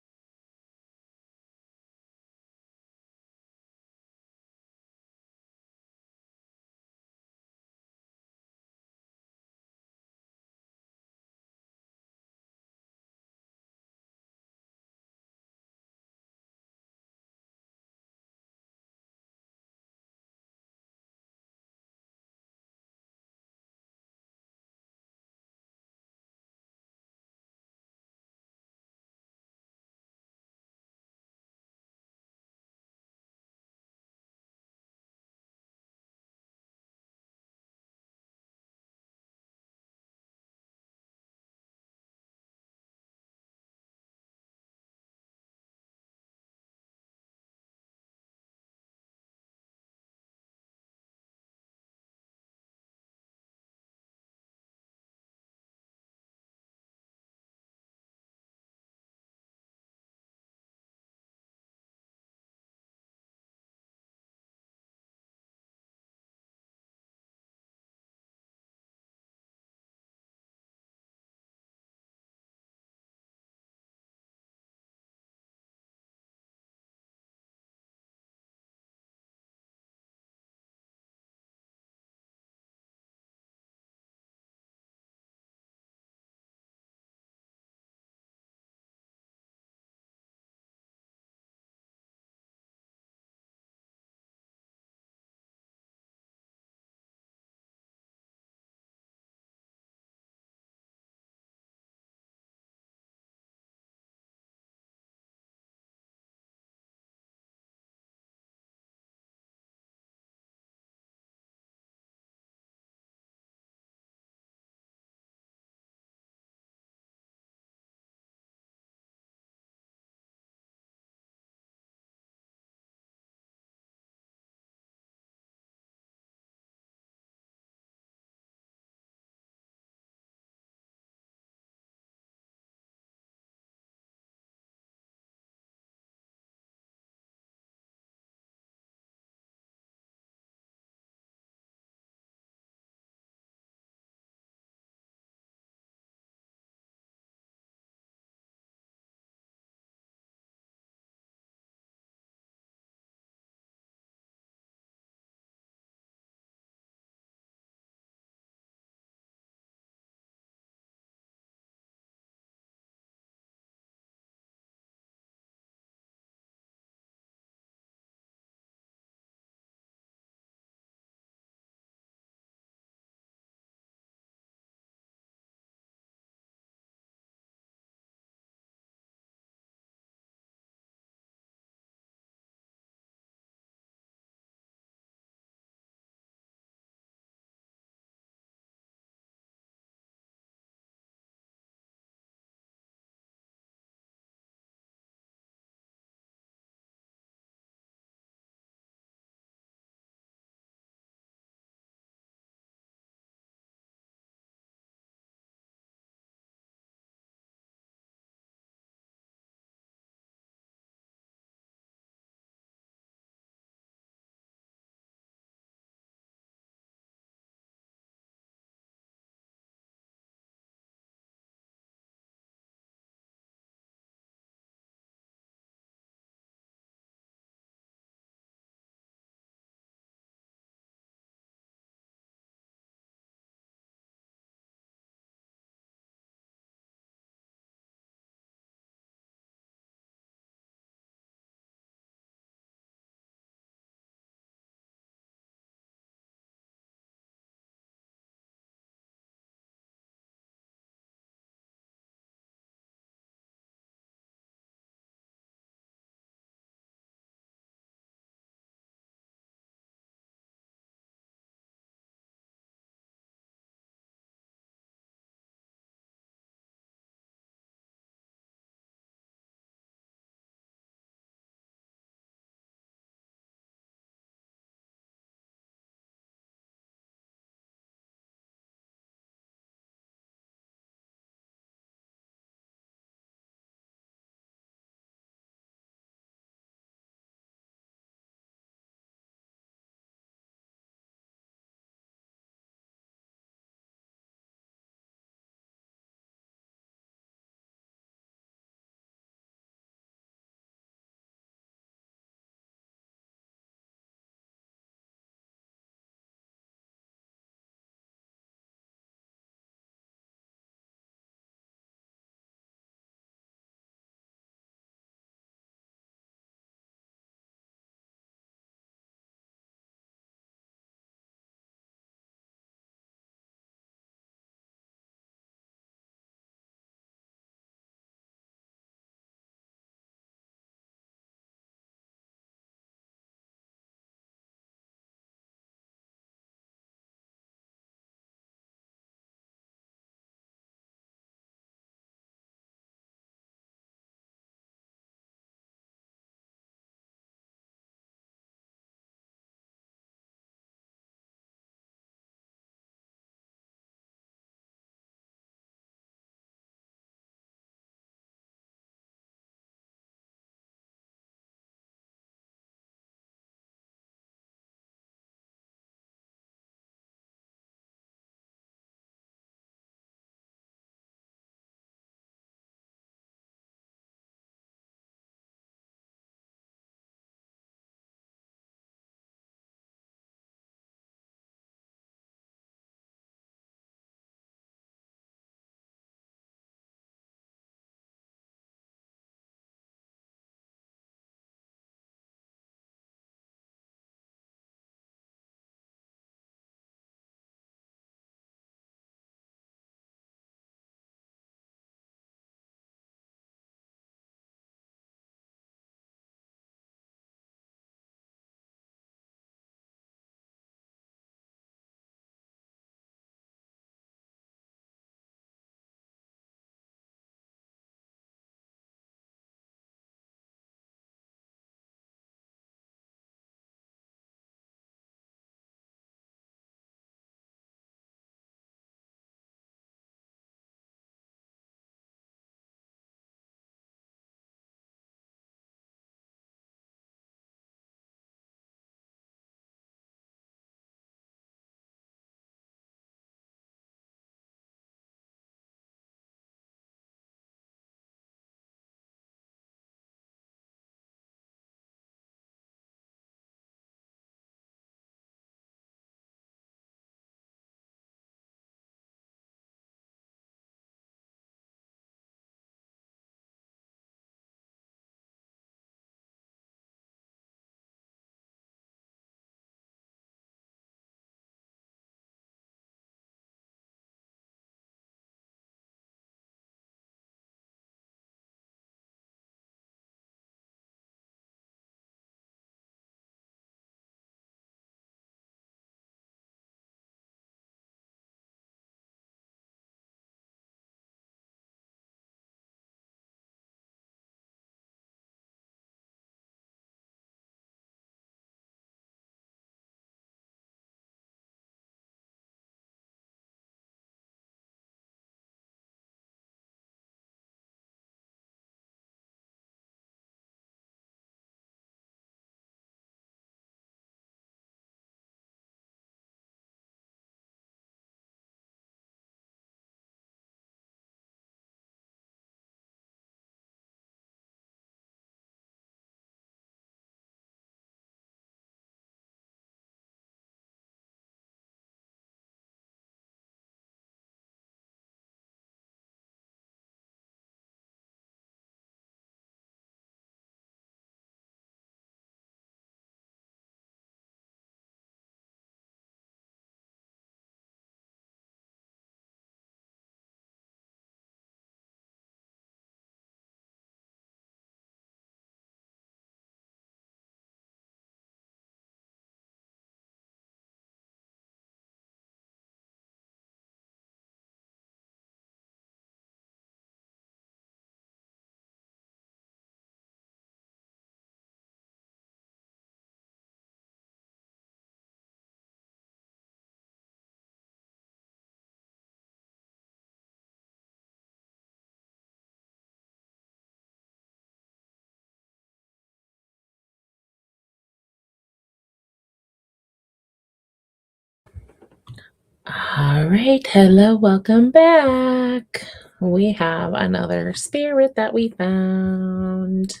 All right, hello, welcome back. We have another spirit that we found.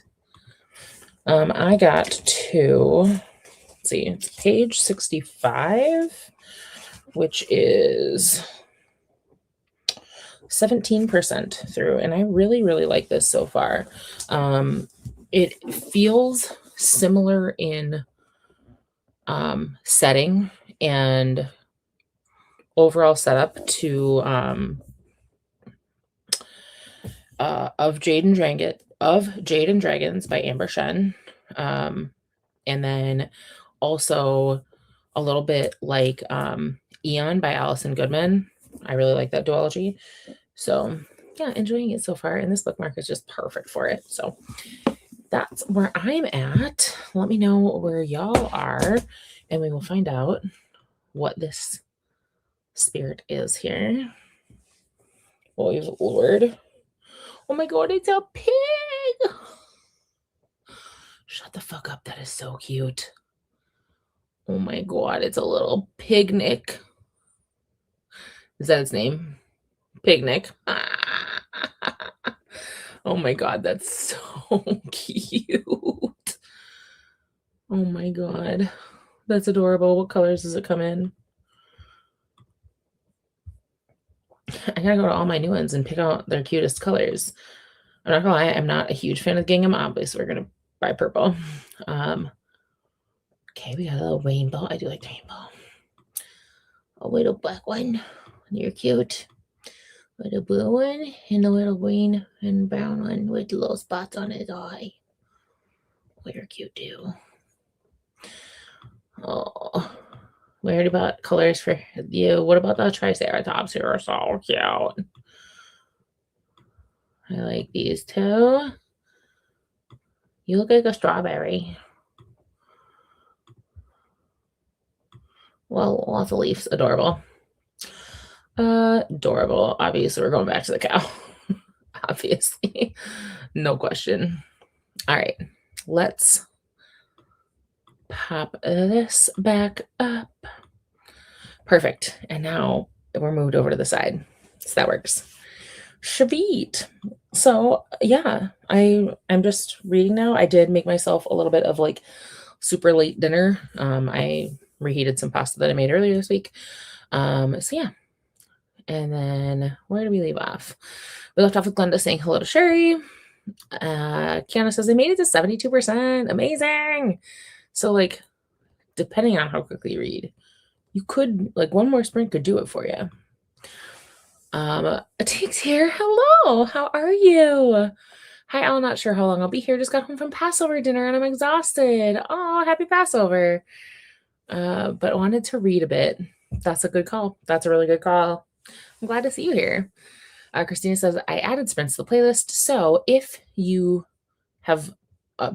I got to, let's see, it's page 65, which is 17% through, and I really, really like this so far. It feels similar in setting and overall setup to of Jade and Dragons by Amber Shen, and then also a little bit like Eon by Allison Goodman. I really like that duology. So yeah, enjoying it so far, and this bookmark is just perfect for it. So that's where I'm at. Let me know where y'all are, and we will find out what this spirit is here. Oh, Lord. Oh my God, it's a pig. Shut the fuck up. That is so cute. Oh my God, it's a little picnic. Is that its name? Picnic. Oh my God, that's so cute. Oh my God. That's adorable. What colors does it come in? I gotta go to all my new ones and pick out their cutest colors. I'm not gonna lie, I'm not a huge fan of gingham. Obviously, we're gonna buy purple. Okay, we got a little rainbow. I do like the rainbow. A little black one. You're cute. A little blue one and a little green and brown one with little spots on his eye. Oh, you're cute too. Oh, we heard about colors for you. What about the Triceratops? Who are so cute. I like these two. You look like a strawberry. Well, lots of leaves. Adorable. Adorable. Obviously, we're going back to the cow. Obviously. No question. All right. Let's pop this back up. Perfect. And now we're moved over to the side. So that works. Sweet. So yeah, I'm just reading now. I did make myself a little bit of like super late dinner. I reheated some pasta that I made earlier this week. So yeah. And then where do we leave off? We left off with Glenda saying hello to Sherry. Kiana says they made it to 72%. Amazing. So like, depending on how quickly you read, you could like one more sprint could do it for you. Tate's here. Hello, how are you? Hi, I'm not sure how long I'll be here. Just got home from Passover dinner and I'm exhausted. Oh, happy Passover. But wanted to read a bit. That's a good call. That's a really good call. I'm glad to see you here. Christina says, I added sprints to the playlist. So if you have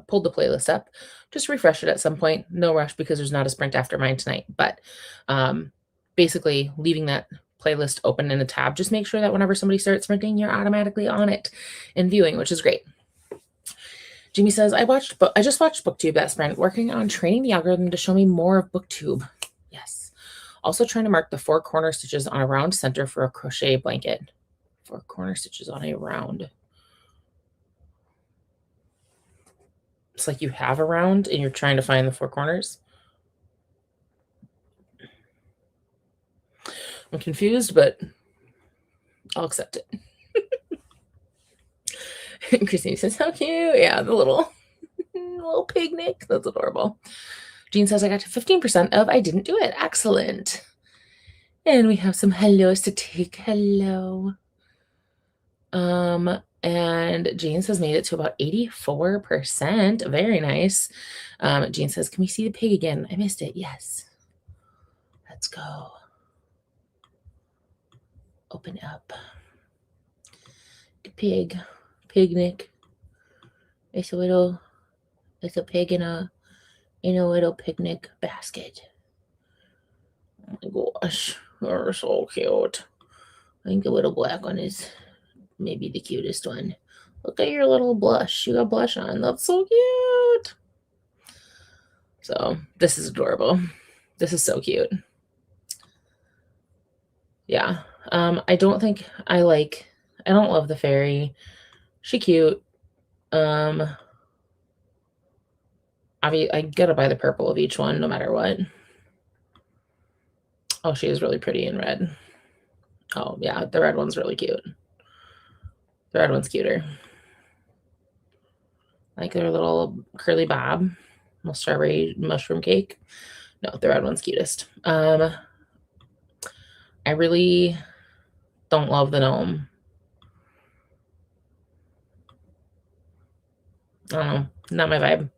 pulled the playlist up, just refresh it at some point. No rush because there's not a sprint after mine tonight. But basically leaving that playlist open in a tab, just make sure that whenever somebody starts sprinting, you're automatically on it and viewing, which is great. Jamie says, I just watched BookTube that sprint, working on training the algorithm to show me more of BookTube. Yes. Also trying to mark the 4 corner stitches on a round center for a crochet blanket. 4 corner stitches on a round. It's like you have a round and you're trying to find the 4 corners. I'm confused, but I'll accept it. Christine says, how cute. Yeah, the little picnic. That's adorable. Jean says, I got to 15% of I didn't do it. Excellent. And we have some hellos to take. Hello. And Jean says made it to about 84%. Very nice. Jean says, can we see the pig again? I missed it. Yes. Let's go. Open up. The pig. Picnic. It's a pig in a little picnic basket. Oh my gosh. They're so cute. I think the little black one is maybe the cutest one. Look at your little blush. You got blush on. That's so cute. So this is adorable. This is so cute. Yeah. I don't think I don't love the fairy. She cute. Um, I gotta buy the purple of each one no matter what. Oh, she is really pretty in red. Oh, yeah, the red one's really cute. The red one's cuter. Like their little curly bob, little strawberry mushroom cake. No, the red one's cutest. I really don't love the gnome. I don't know, not my vibe.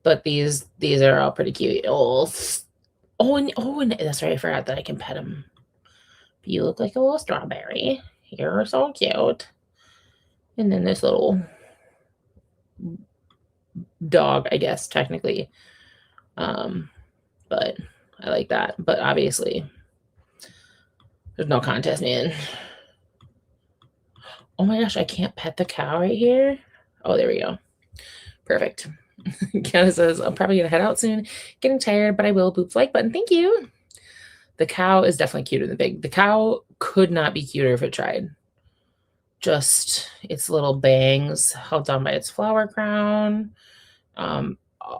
But these are all pretty cute. And that's right, I forgot that I can pet him. You look like a little strawberry. You're so cute. And then this little dog, I guess, technically. But I like that. But obviously, there's no contest, man. Oh my gosh, I can't pet the cow right here. Oh, there we go. Perfect. Kiana says, I'm probably going to head out soon. Getting tired, but I will. Boop like button. Thank you. The cow is definitely cuter than the pig. The cow could not be cuter if it tried. Just its little bangs held down by its flower crown.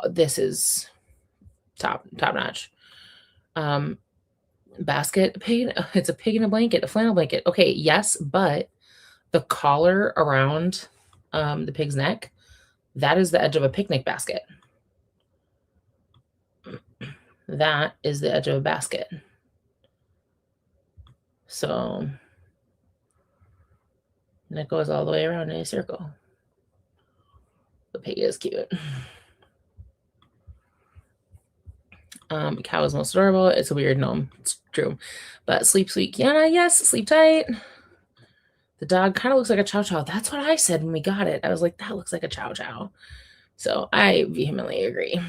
This is top notch. Basket pig. It's a pig in a blanket, a flannel blanket. Okay, yes, but the collar around the pig's neck, that is the edge of a picnic basket. That is the edge of a basket. So, and it goes all the way around in a circle. The pig is cute. Cow is most adorable. It's a weird gnome. It's true. But sleep sweet. Yeah, yes, sleep tight. The dog kind of looks like a chow chow. That's what I said when we got it. I was like, that looks like a chow chow. So I vehemently agree.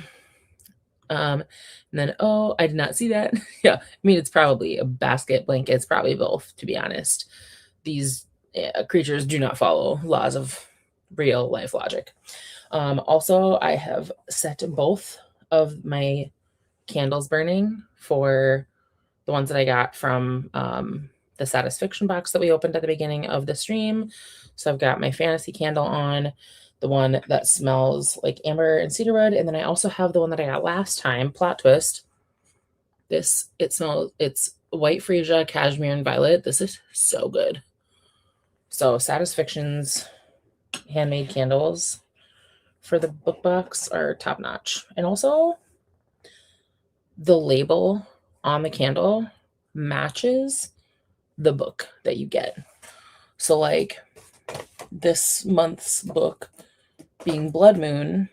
And then, oh, I did not see that. Yeah, I mean, it's probably a basket blanket. It's probably both, to be honest. These creatures do not follow laws of real life logic. Also, I have set both of my candles burning for the ones that I got from the Satisfaction box that we opened at the beginning of the stream. So I've got my fantasy candle on, the one that smells like amber and cedarwood, and then I also have the one that I got last time, plot twist. It's white freesia, cashmere, and violet. This is so good. So Satisfaction's handmade candles for the book box are top notch. And also the label on the candle matches the book that you get. So like this month's book being Blood Moon,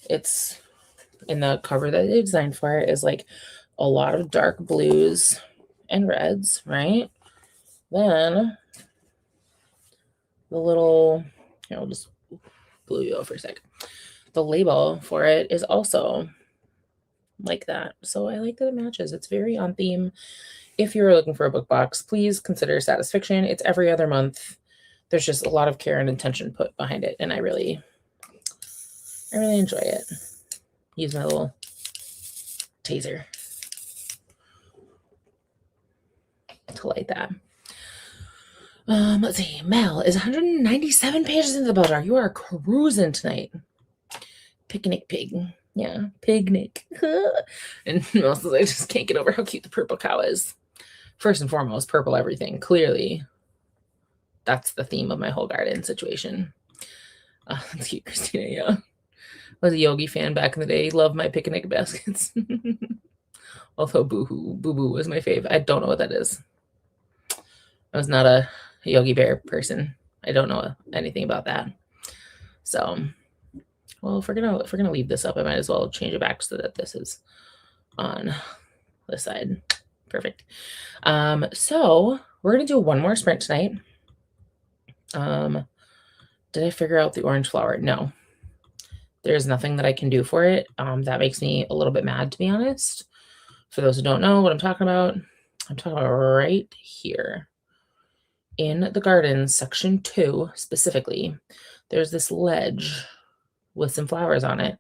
it's in the cover that they designed for it is like a lot of dark blues and reds, right? Then the little, here, I'll just glue you over for a sec. The label for it is also like that. So I like that it matches. It's very on theme. If you're looking for a book box, please consider Satisfaction. It's every other month. There's just a lot of care and intention put behind it, and I really enjoy it. Use my little taser to light that. Let's see. Mel is 197 pages into the bell jar. You are cruising tonight. Picnic pig. Yeah, picnic. And Mel says, I just can't get over how cute the purple cow is. First and foremost, purple everything. Clearly, that's the theme of my whole garden situation. That's cute, Christina. Yeah. I was a Yogi fan back in the day. Love my picnic baskets. Although Boo Boo was my fave. I don't know what that is. I was not a Yogi Bear person. I don't know anything about that. So, well, if we're gonna leave this up, I might as well change it back so that this is on this side. Perfect. So we're gonna do one more sprint tonight. Did I figure out the orange flower? No. There's nothing that I can do for it. That makes me a little bit mad, to be honest. For those who don't know what I'm talking about right here. In the garden, section 2 specifically, there's this ledge with some flowers on it,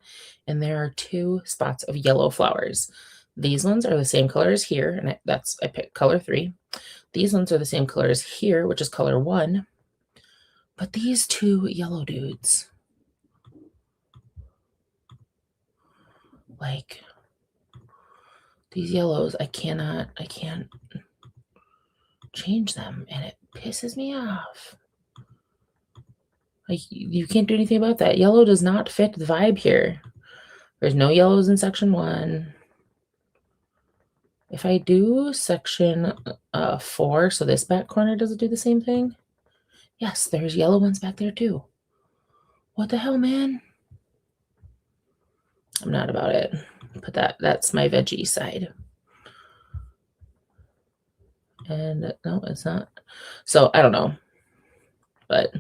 and there are 2 spots of yellow flowers. These ones are the same color as here, and I picked color 3. These ones are the same color as here, which is color 1. But these two yellow dudes, like, these yellows, I can't change them, and it pisses me off. Like, you can't do anything about that. Yellow does not fit the vibe here. There's no yellows in section 1. If I do section 4, so this back corner, does it do the same thing? Yes, there's yellow ones back there too. What the hell, man? I'm not about it. But that's my veggie side. And no, it's not. So I don't know. But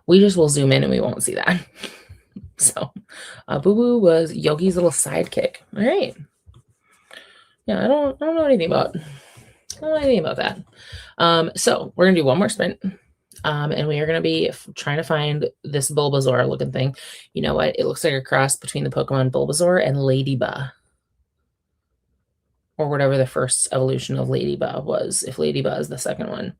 we just will zoom in and we won't see that. So Boo Boo was Yogi's little sidekick. All right. Yeah, I don't know anything about that. So we're gonna do one more sprint. And we are going to be trying to find this Bulbasaur looking thing. You know what? It looks like a cross between the Pokemon Bulbasaur and Ladybug. Or whatever the first evolution of Ladybug was, if Ladybug is the second one.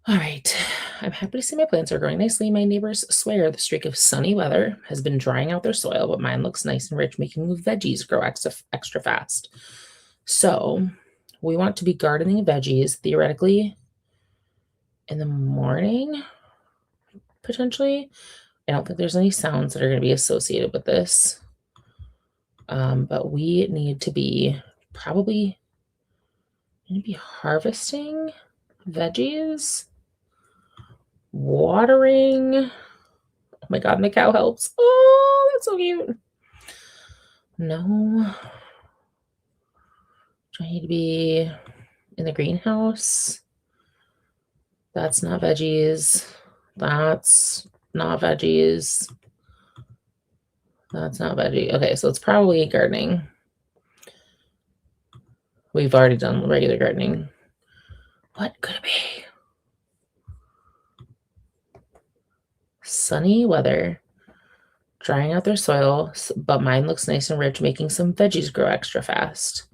All right. I'm happy to see my plants are growing nicely. My neighbors swear the streak of sunny weather has been drying out their soil, but mine looks nice and rich, making veggies grow extra fast. So we want to be gardening veggies, theoretically, in the morning, potentially. I don't think there's any sounds that are going to be associated with this. But we need to be harvesting veggies, watering. Oh my God, my cow helps. Oh, that's so cute. No. Do I need to be in the greenhouse? That's not veggies. That's not veggies. That's not veggie. Okay, so it's probably gardening. We've already done regular gardening. What could it be? Sunny weather, drying out their soil, but mine looks nice and rich, making some veggies grow extra fast.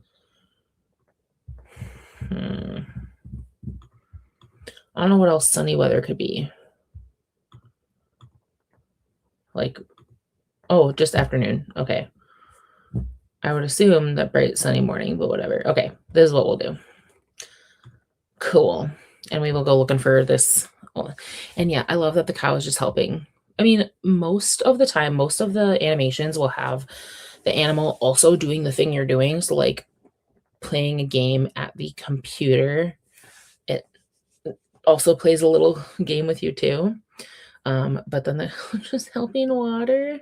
I don't know what else sunny weather could be. Like, oh, just afternoon. Okay. I would assume that bright sunny morning, but whatever. Okay, this is what we'll do. Cool. And we will go looking for this. And yeah, I love that the cow is just helping. I mean, most of the time, most of the animations will have the animal also doing the thing you're doing. So, like, playing a game at the computer, it also plays a little game with you too. But then they're just helping water.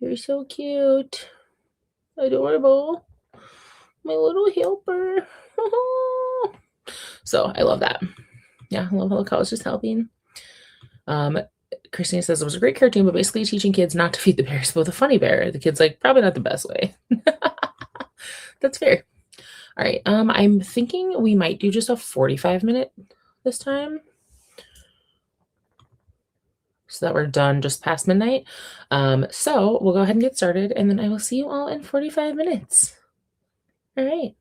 You're so cute. Adorable. My little helper. So I love that. Yeah, I love how the cow is just helping. Christina says it was a great cartoon, but basically teaching kids not to feed the bears, but with a funny bear. The kid's like, probably not the best way. That's fair. All right. I'm thinking we might do just a 45-minute this time, so that we're done just past midnight. So we'll go ahead and get started, and then I will see you all in 45 minutes. All right.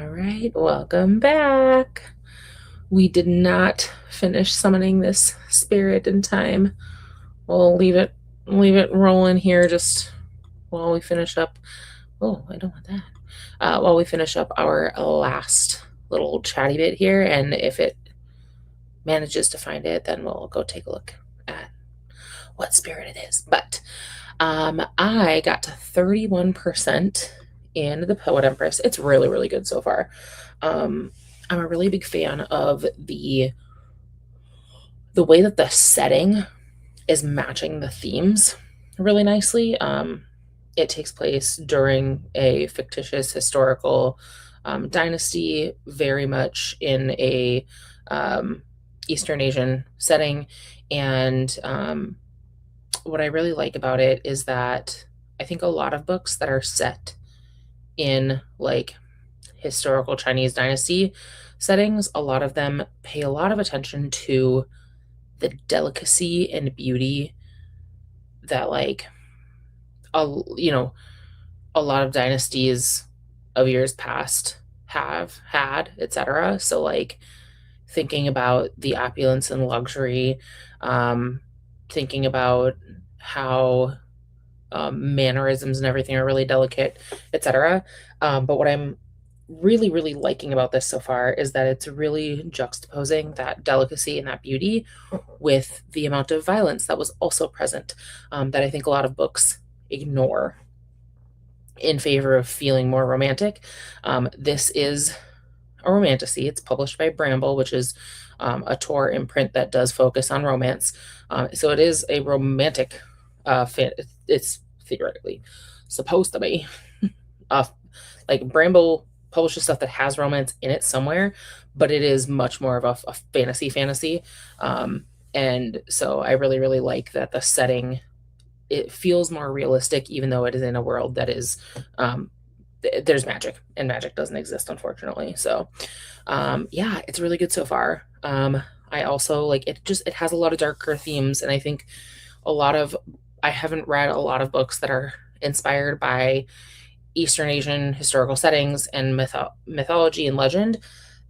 All right, welcome back. We did not finish summoning this spirit in time. We'll leave it rolling here just while we finish up. Oh, I don't want that. While we finish up our last little chatty bit here, and if it manages to find it, then we'll go take a look at what spirit it is. But I got to 31% in the Poet Empress. It's really, really good so far. I'm a really big fan of the way that the setting is matching the themes really nicely. It takes place during a fictitious historical dynasty, very much in a Eastern Asian setting. And what I really like about it is that I think a lot of books that are set in like historical Chinese dynasty settings, a lot of them pay a lot of attention to the delicacy and beauty that like a lot of dynasties of years past have had, etc. So like thinking about the opulence and luxury, thinking about how mannerisms and everything are really delicate, etc. But what I'm really, really liking about this so far is that it's really juxtaposing that delicacy and that beauty with the amount of violence that was also present, that I think a lot of books ignore in favor of feeling more romantic. This is a romantasy. It's published by Bramble, which is a Tor imprint that does focus on romance. So it is a romantic it's theoretically supposed to be. Like Bramble publishes stuff that has romance in it somewhere, but it is much more of a fantasy. And so I really, really like that the setting, it feels more realistic, even though it is in a world that is there's magic, and magic doesn't exist, unfortunately. So yeah, it's really good so far. I also like it, just it has a lot of darker themes, and I think I haven't read a lot of books that are inspired by Eastern Asian historical settings and mythology and legend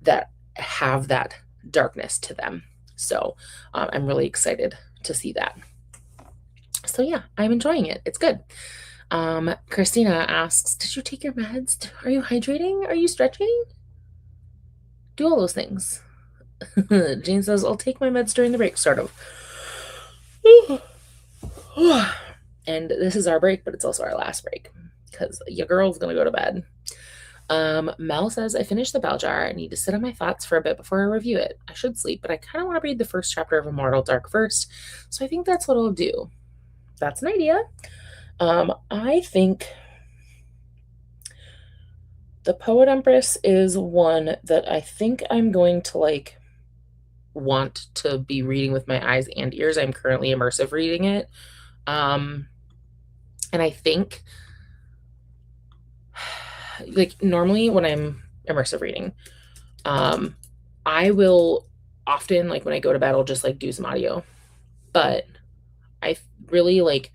that have that darkness to them. So I'm really excited to see that. So yeah, I'm enjoying it. It's good. Christina asks, did you take your meds? Are you hydrating? Are you stretching? Do all those things. Jane says, I'll take my meds during the break, sort of. And this is our break, but it's also our last break because your girl's gonna go to bed. Mel says, I finished the bell jar. I need to sit on my thoughts for a bit before I review it. I should sleep, but I kind of want to read the first chapter of Immortal Dark first, so I think that's what I'll do. That's an idea. I think the Poet Empress is one that I think I'm going to like want to be reading with my eyes and ears. I'm currently immersive reading it. And I think like normally when I'm immersive reading, I will often, like when I go to bed, I'll just like do some audio. But I really like,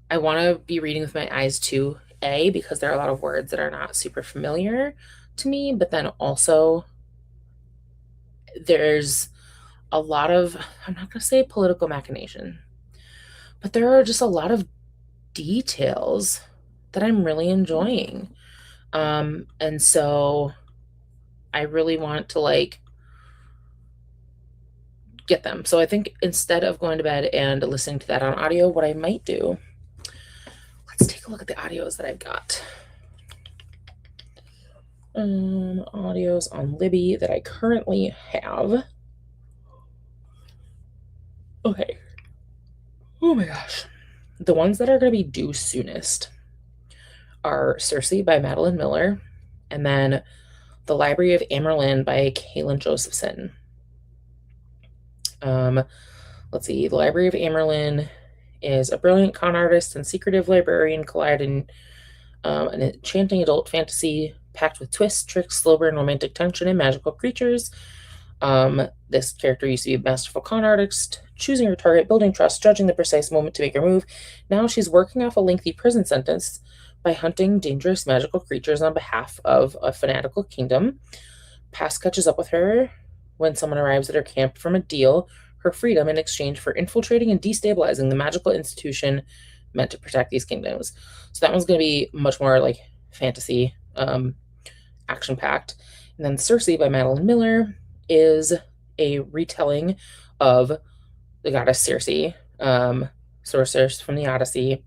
I want to be reading with my eyes too, because there are a lot of words that are not super familiar to me, but then also there's a lot of, I'm not going to say political machination, but there are just a lot of details that I'm really enjoying. And so I really want to like get them. So I think instead of going to bed and listening to that on audio, what I might do, let's take a look at the audios that I've got. Audios on Libby that I currently have. Okay. Oh my gosh. The ones that are going to be due soonest are Circe by Madeline Miller, and then The Library of Amerlin by Kaylin Josephson. Let's see. The Library of Amerlin is a brilliant con artist and secretive librarian collide in an enchanting adult fantasy packed with twists, tricks, slow burn, romantic tension, and magical creatures. This character used to be a masterful con artist, choosing her target, building trust, judging the precise moment to make her move. Now she's working off a lengthy prison sentence, by hunting dangerous magical creatures on behalf of a fanatical kingdom. Past catches up with her when someone arrives at her camp from a deal her freedom in exchange for infiltrating and destabilizing the magical institution meant to protect these kingdoms. So that one's going to be much more like fantasy, action packed. And then Circe by Madeline Miller is a retelling of the goddess Circe, sorceress from the Odyssey.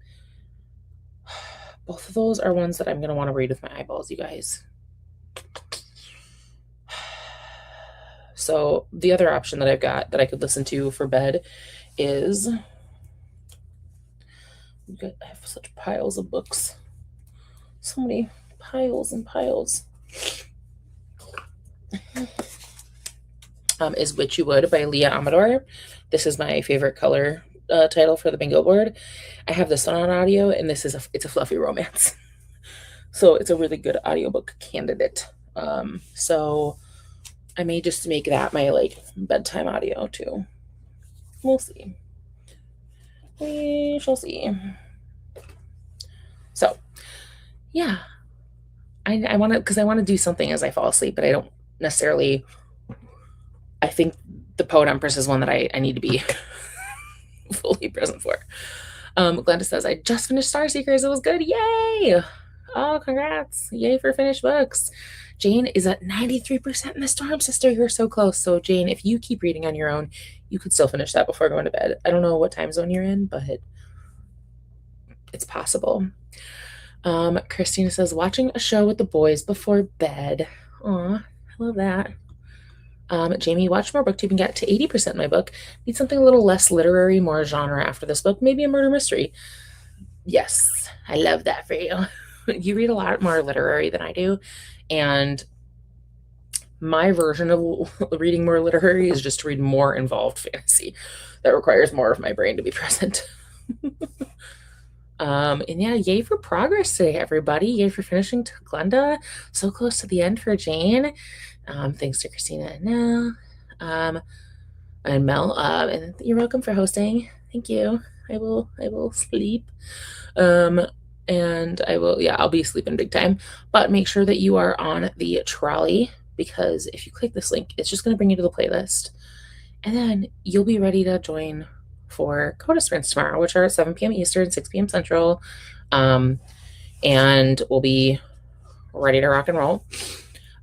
Both of those are ones that I'm going to want to read with my eyeballs, you guys. So the other option that I've got that I could listen to for bed is, I have such piles of books. So many piles and piles. Is Witch You Would by Leah Amador. This is my favorite color title for the bingo board. I have this one on audio, and it's a fluffy romance. So it's a really good audiobook candidate. So I may just make that my like bedtime audio too. We'll see. We shall see. So yeah, I want to, because I want to do something as I fall asleep, but I don't necessarily. I think the Poet Empress is one that I need to be fully present for. Glenda says, I just finished Star Seekers. It was good. Yay! Oh, congrats. Yay for finished books. Jane is at 93% in the Storm Sister. You're so close. So, Jane, if you keep reading on your own, you could still finish that before going to bed. I don't know what time zone you're in, but it's possible. Christina says, watching a show with the boys before bed. Aw, I love that. Jamie, watch more booktube and get to 80% in my book. Need something a little less literary, more genre after this book. Maybe a murder mystery. Yes, I love that for you. You read a lot more literary than I do. And my version of reading more literary is just to read more involved fantasy that requires more of my brain to be present. And yeah, yay for progress today, everybody. Yay for finishing to Glenda. So close to the end for Jane. Thanks to Christina and Nell. And Mel. And you're welcome for hosting. Thank you. I will sleep. And I'll be sleeping big time. But make sure that you are on the trolley, because if you click this link, it's just going to bring you to the playlist. And then you'll be ready to join for Coda Sprints tomorrow, which are at 7 p.m. Eastern, 6 p.m. Central. And we'll be ready to rock and roll.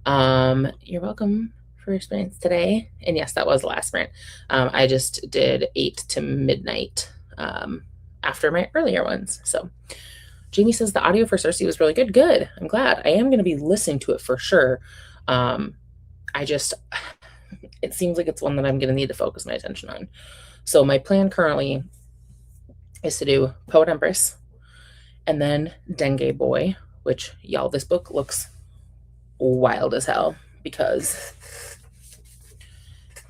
You're welcome for sprints today. And yes, that was the last sprint. I just did 8 to midnight after my earlier ones. So Jamie says the audio for Circe was really good. Good. I'm glad. I am going to be listening to it for sure. It seems like it's one that I'm going to need to focus my attention on. So my plan currently is to do Poet Empress and then Dengue Boy, which, y'all, this book looks wild as hell because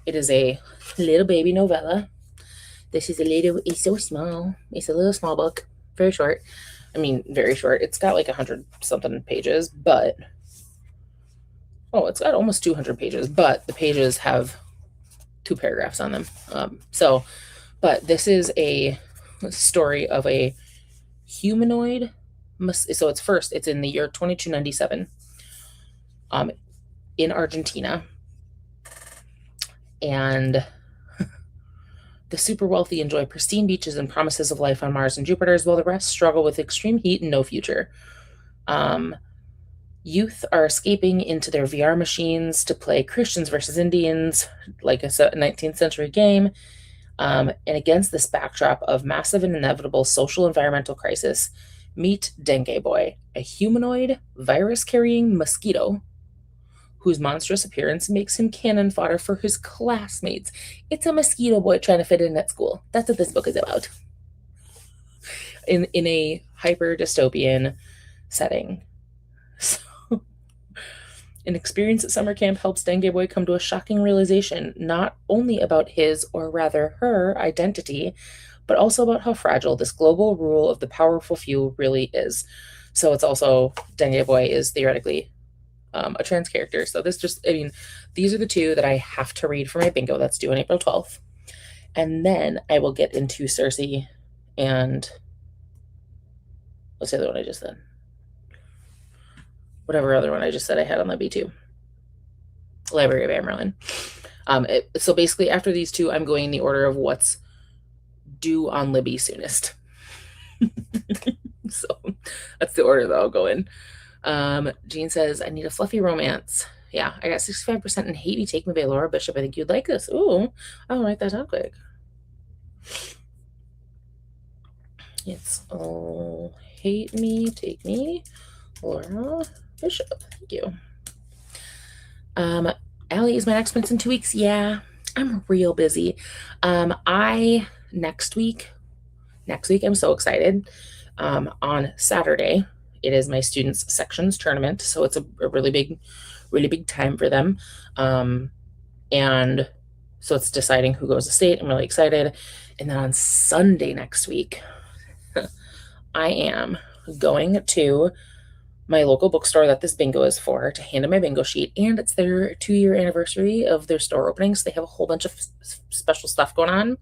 it is a little baby novella. It's so small. It's a little small book, very short. I mean, very short. It's got like 100 something pages, but it's got almost 200 pages, but the pages have 2 paragraphs on them. But this is a story of a humanoid. So it's in the year 2297 in Argentina. And the super wealthy enjoy pristine beaches and promises of life on Mars and Jupiter, while the rest struggle with extreme heat and no future. Youth are escaping into their VR machines to play Christians versus Indians, like a 19th century game. And against this backdrop of massive and inevitable social environmental crisis, meet Dengue Boy, a humanoid virus-carrying mosquito whose monstrous appearance makes him cannon fodder for his classmates. It's a mosquito boy trying to fit in at school. That's what this book is about. In a hyper-dystopian setting. So, an experience at summer camp helps Dengue Boy come to a shocking realization, not only about his, or rather her, identity, but also about how fragile this global rule of the powerful few really is. So it's also, Dengue Boy is theoretically a trans character. So these are the 2 that I have to read for my bingo that's due on April 12th. And then I will get into Circe and what's the other one I just said? whatever other one I just said I had on Libby too. Library of Amarilyn. So basically after these two, I'm going in the order of what's due on Libby soonest. So that's the order that I'll go in. Jean says, I need a fluffy romance. Yeah, I got 65% in Hate Me, Take Me by Laura Bishop. I think you'd like this. Ooh, I'll write that down quick. It's all Hate Me, Take Me, Laura Bishop. Thank you. Allie is my next prince in 2 weeks. Yeah, I'm real busy. Next week, I'm so excited. On Saturday, it is my students' sections tournament, so it's a really big time for them. And so it's deciding who goes to state. I'm really excited. And then on Sunday next week, I am going to my local bookstore that this bingo is for to hand in my bingo sheet, and it's their 2-year anniversary of their store opening, so they have a whole bunch of special stuff going on.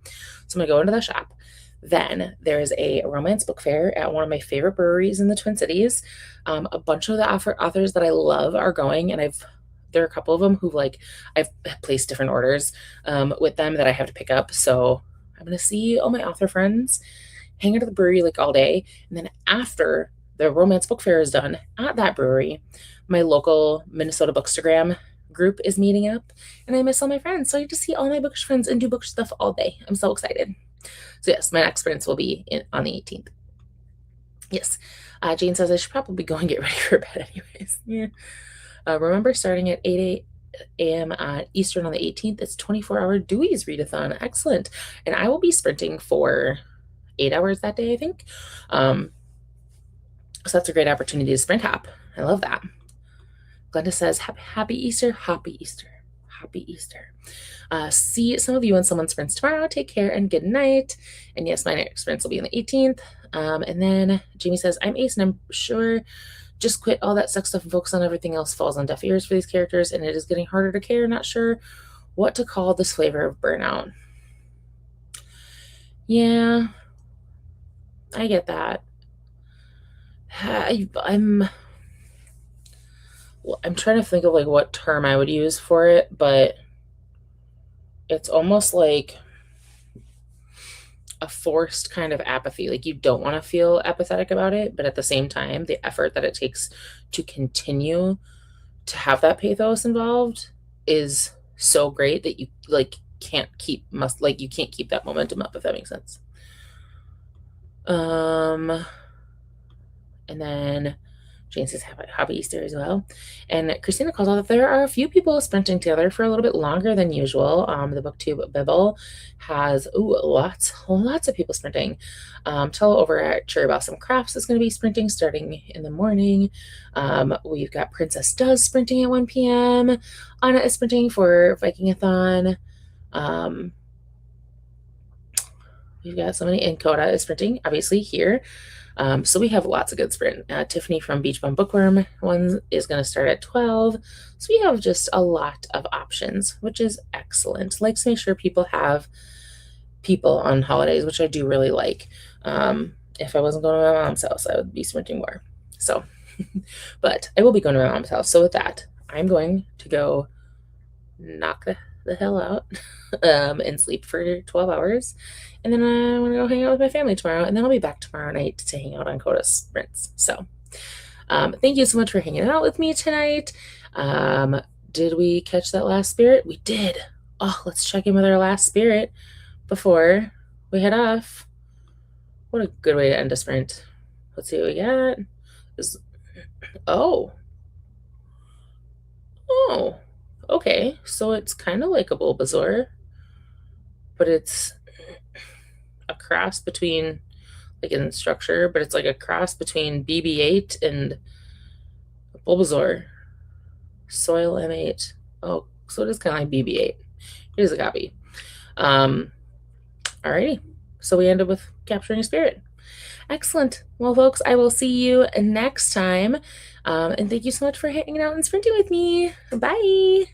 So I'm gonna go into the shop. Then there's a romance book fair at one of my favorite breweries in the Twin Cities. A bunch of the authors that I love are going, and there are a couple of them who I've placed different orders with them that I have to pick up. So I'm gonna see all my author friends, hang out at the brewery all day, and then after the romance book fair is done at that brewery, my local Minnesota Bookstagram group is meeting up, and I miss all my friends. So I get to see all my bookish friends and do book stuff all day. I'm so excited. So yes, my next prince will be on the 18th. Yes. Jane says I should probably go and get ready for bed anyways. Yeah. Remember starting at 8 a.m. Eastern on the 18th. It's 24-hour Dewey's Readathon. Excellent. And I will be sprinting for 8 hours that day, I think. So that's a great opportunity to sprint hop. I love that. Glenda says, happy Easter, happy Easter, happy Easter. See some of you on someone's sprints tomorrow. Take care and good night. And yes, my next sprints will be on the 18th. And then Jamie says, I'm Ace and I'm sure just quit all that sex stuff and focus on everything else falls on deaf ears for these characters. And it is getting harder to care. Not sure what to call this flavor of burnout. Yeah, I get that. I'm trying to think of what term I would use for it, but it's almost like a forced kind of apathy. You don't want to feel apathetic about it, but at the same time, the effort that it takes to continue to have that pathos involved is so great that you can't keep that momentum up, if that makes sense. And then Jane says happy Easter as well. And Christina calls out that there are a few people sprinting together for a little bit longer than usual. The BookTube Bibble has lots of people sprinting. Tell over at Cherry Blossom Crafts is going to be sprinting starting in the morning. We've got Princess Does sprinting at 1 p.m. Anna is sprinting for Vikingathon. We've got somebody, and Coda is sprinting, obviously, here. So we have lots of good sprint. Tiffany from Beach Bum Bookworm one is going to start at 12. So we have just a lot of options, which is excellent. Like to make sure people have people on holidays, which I do really like. If I wasn't going to my mom's house, I would be sprinting more. So, but I will be going to my mom's house. So with that, I'm going to go knock the hell out and sleep for 12 hours. And then I want to go hang out with my family tomorrow. And then I'll be back tomorrow night to hang out on Coda sprints. So thank you so much for hanging out with me tonight. Did we catch that last spirit? We did. Oh, let's check in with our last spirit before we head off. What a good way to end a sprint. Let's see what we got. Oh, okay. So it's kind of like a Bulbasaur, but it's a cross between, in structure, but it's a cross between BB-8 and Bulbasaur. Soil M8. Oh, so it is kind of like BB-8. Here's a copy. Alrighty. So we ended with capturing a spirit. Excellent. Well, folks, I will see you next time. And thank you so much for hanging out and sprinting with me. Bye.